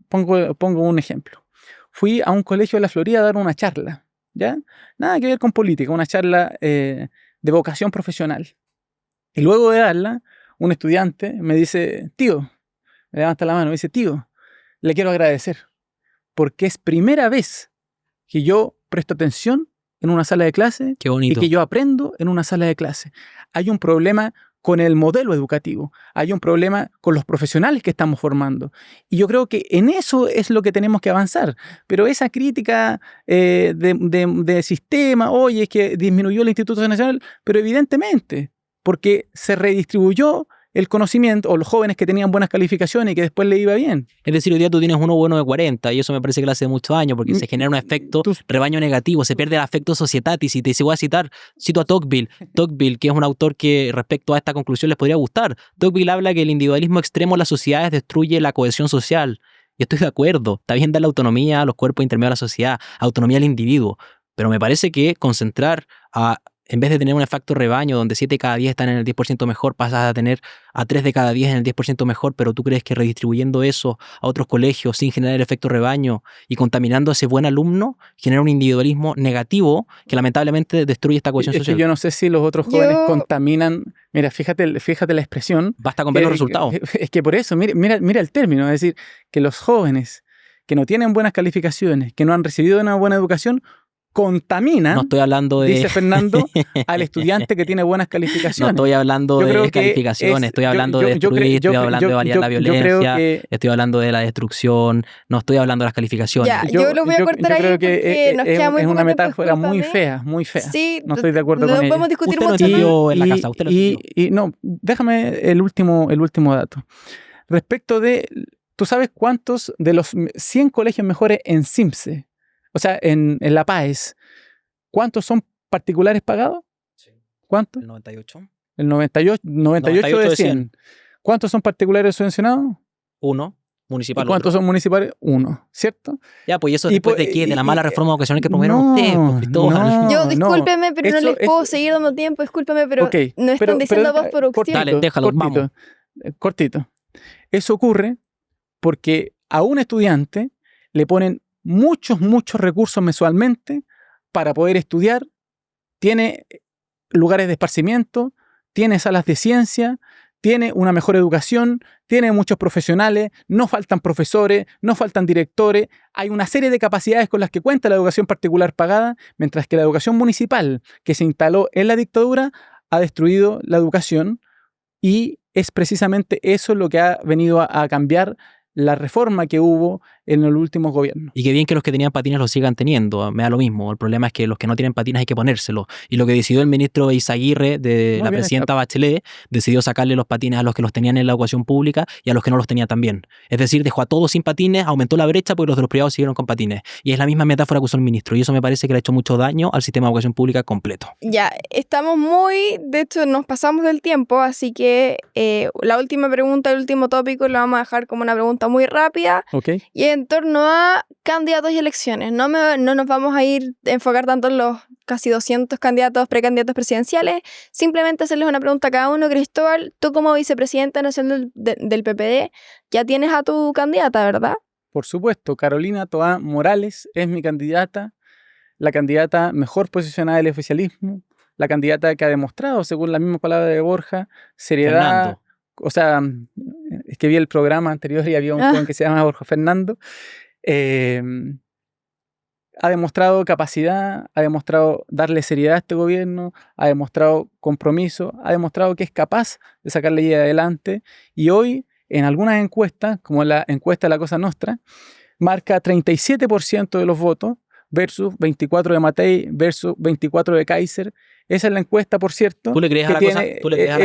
pongo un ejemplo, fui a un colegio de la Florida a dar una charla, ¿ya? Nada que ver con política, una charla de vocación profesional. Y luego de darla, un estudiante me dice, tío, me levanta la mano, me dice, tío, le quiero agradecer, porque es primera vez que yo presto atención en una sala de clase. Qué bonito. Y que yo aprendo en una sala de clase. Hay un problema con el modelo educativo, hay un problema con los profesionales que estamos formando. Y yo creo que en eso es lo que tenemos que avanzar. Pero esa crítica de sistema, oye, es que disminuyó el Instituto Nacional, pero evidentemente, porque se redistribuyó el conocimiento, o los jóvenes que tenían buenas calificaciones y que después le iba bien. Es decir, hoy día tú tienes uno bueno de 40 y eso me parece que le hace mucho daño porque se genera un efecto rebaño negativo, se pierde el afecto societatis. Y te voy a cito a Tocqueville, que es un autor que respecto a esta conclusión les podría gustar. Tocqueville habla que el individualismo extremo en las sociedades destruye la cohesión social. Y estoy de acuerdo, está bien dar la autonomía a los cuerpos intermedios de la sociedad, autonomía al individuo, pero me parece que concentrar en vez de tener un efecto rebaño donde 7 de cada 10 están en el 10% mejor, pasas a tener a 3 de cada 10 en el 10% mejor, pero tú crees que redistribuyendo eso a otros colegios sin generar el efecto rebaño y contaminando a ese buen alumno, genera un individualismo negativo que lamentablemente destruye esta cohesión social. Que yo no sé si los otros jóvenes contaminan. Mira, fíjate la expresión. Basta con ver los resultados. Es que por eso, mira el término, es decir, que los jóvenes que no tienen buenas calificaciones, que no han recibido una buena educación, contaminan, no estoy hablando de... dice Fernando, al estudiante que tiene buenas calificaciones. No estoy hablando de calificaciones, estoy hablando de destruir, estoy hablando de variar la violencia, estoy hablando de la destrucción, no estoy hablando de las calificaciones. Ya, yo lo voy a cortar ahí porque nos queda muy es poco una tiempo, metáfora muy discúlpame. fea. Sí, no estoy de acuerdo con ella. Lo podemos discutir usted mucho no más. en la casa, usted lo no, déjame el último dato. Respecto de, ¿tú sabes cuántos de los 100 colegios mejores en CIMSE, o sea, en la PAES, ¿cuántos son particulares pagados? Sí. ¿Cuántos? El 98. El 98 de 100. ¿Cuántos son particulares subvencionados? 1. Municipal. ¿Y cuántos son municipales? 1, ¿cierto? Ya, pues eso después de qué, de la mala reforma vocacional que promovieron ustedes, pues, Cristóbal. Yo, discúlpeme, pero no les puedo seguir dando tiempo, discúlpeme, pero no están diciendo postproducción. Dale, déjalo, vamos. Cortito. Eso ocurre porque a un estudiante le ponen muchos recursos mensualmente para poder estudiar, tiene lugares de esparcimiento, tiene salas de ciencia, tiene una mejor educación, tiene muchos profesionales, no faltan profesores, no faltan directores, hay una serie de capacidades con las que cuenta la educación particular pagada, mientras que la educación municipal que se instaló en la dictadura ha destruido la educación y es precisamente eso lo que ha venido a cambiar la reforma que hubo en el último gobierno. Y qué bien que los que tenían patines los sigan teniendo, me da lo mismo. El problema es que los que no tienen patines hay que ponérselos. Y lo que decidió el ministro Izaguirre de Muy la bien, presidenta Bachelet, decidió sacarle los patines a los que los tenían en la educación pública y a los que no los tenían también. Es decir, dejó a todos sin patines, aumentó la brecha porque los de los privados siguieron con patines. Y es la misma metáfora que usó el ministro. Y eso me parece que le ha hecho mucho daño al sistema de educación pública completo. Ya, estamos de hecho nos pasamos del tiempo, así que la última pregunta, el último tópico lo vamos a dejar como una pregunta muy rápida. ¿Ok? Y en torno a candidatos y elecciones. No nos vamos a ir a enfocar tanto en los casi 200 precandidatos presidenciales. Simplemente hacerles una pregunta a cada uno. Cristóbal, tú como vicepresidenta nacional del PPD, ya tienes a tu candidata, ¿verdad? Por supuesto, Carolina Toá Morales es mi candidata, la candidata mejor posicionada del oficialismo, la candidata que ha demostrado, según la misma palabra de Borja, seriedad. Fernando. O sea, es que vi el programa anterior y había un joven que se llama Borja Fernando. Ha demostrado capacidad, ha demostrado darle seriedad a este gobierno, ha demostrado compromiso, ha demostrado que es capaz de sacar la idea adelante. Y hoy, en algunas encuestas, como la encuesta de la Cosa Nostra, marca 37% de los votos versus 24 de Matei versus 24 de Kaiser. Esa es la encuesta, por cierto. ¿Tú le crees a la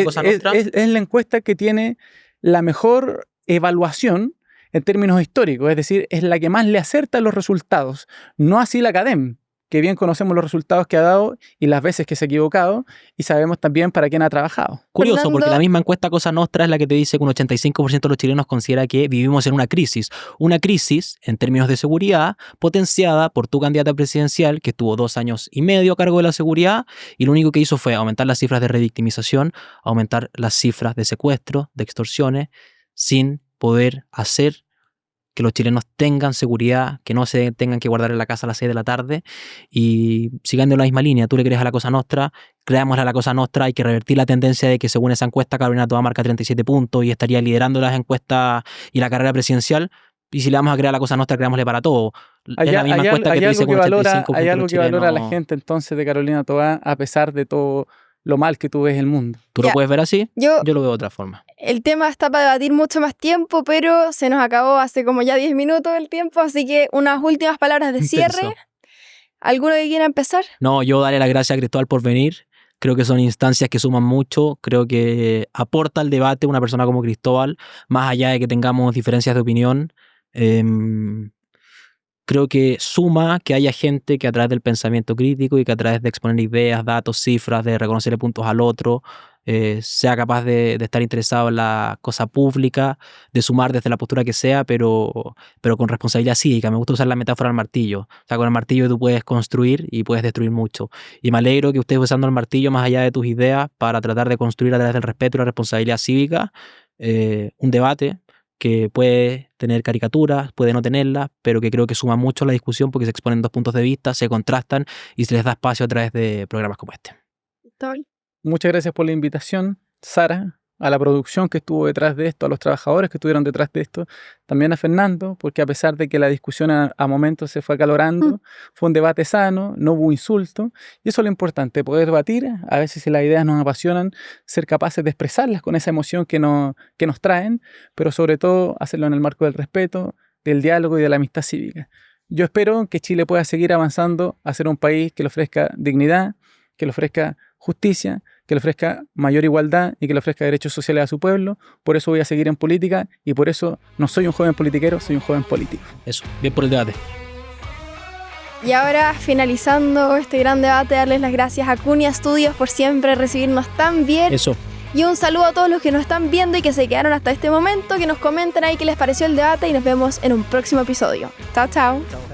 Cosa Nostra? Es la encuesta que tiene la mejor evaluación en términos históricos, es decir, es la que más le acerta los resultados. No así la Academ, que bien conocemos los resultados que ha dado y las veces que se ha equivocado y sabemos también para quién ha trabajado. Curioso, Fernando, porque la misma encuesta Cosa Nostra es la que te dice que un 85% de los chilenos considera que vivimos en una crisis. Una crisis, en términos de seguridad, potenciada por tu candidata presidencial, que estuvo 2 años y medio a cargo de la seguridad, y lo único que hizo fue aumentar las cifras de revictimización, aumentar las cifras de secuestros, de extorsiones, sin poder hacer que los chilenos tengan seguridad, que no se tengan que guardar en la casa a las 6 de la tarde. Y siguiendo la misma línea, tú le crees a la Cosa Nostra, creámosle a la Cosa Nostra, hay que revertir la tendencia de que según esa encuesta Carolina Toá marca 37 puntos y estaría liderando las encuestas y la carrera presidencial. Y si le vamos a crear a la Cosa Nostra, creámosle para todo. Es la misma encuesta que te dice que un 85% hay algo que valora a la chilenos. gente entonces de Carolina Toá, a pesar de todo lo mal que tú ves el mundo. ¿Tú Ya. lo puedes ver así? Yo Yo lo veo de otra forma. El tema está para debatir mucho más tiempo, pero se nos acabó hace como ya 10 minutos el tiempo, así que unas últimas palabras de cierre. Intenso. ¿Alguno que quiera empezar? No, yo daré las gracias a Cristóbal por venir. Creo que son instancias que suman mucho. Creo que aporta al debate una persona como Cristóbal, más allá de que tengamos diferencias de opinión. Creo que suma que haya gente que a través del pensamiento crítico y que a través de exponer ideas, datos, cifras, de reconocerle puntos al otro, sea capaz de estar interesado en la cosa pública, de sumar desde la postura que sea, pero con responsabilidad cívica. Me gusta usar la metáfora del martillo. O sea, con el martillo tú puedes construir y puedes destruir mucho. Y me alegro que estés usando el martillo más allá de tus ideas para tratar de construir a través del respeto y la responsabilidad cívica un debate que puede tener caricaturas, puede no tenerlas, pero que creo que suma mucho a la discusión porque se exponen 2 puntos de vista, se contrastan y se les da espacio a través de programas como este. Muchas gracias por la invitación, Sara, a la producción que estuvo detrás de esto, a los trabajadores que estuvieron detrás de esto, también a Fernando, porque a pesar de que la discusión a momentos se fue acalorando, fue un debate sano, no hubo insulto, y eso es lo importante, poder debatir, a veces si las ideas nos apasionan, ser capaces de expresarlas con esa emoción que nos traen, pero sobre todo hacerlo en el marco del respeto, del diálogo y de la amistad cívica. Yo espero que Chile pueda seguir avanzando a ser un país que le ofrezca dignidad, que le ofrezca justicia, que le ofrezca mayor igualdad y que le ofrezca derechos sociales a su pueblo. Por eso voy a seguir en política y por eso no soy un joven politiquero, soy un joven político. Eso, bien por el debate. Y ahora, finalizando este gran debate, darles las gracias a Cunia Studios por siempre recibirnos tan bien. Eso. Y un saludo a todos los que nos están viendo y que se quedaron hasta este momento, que nos comenten ahí qué les pareció el debate y nos vemos en un próximo episodio. Chao, chao.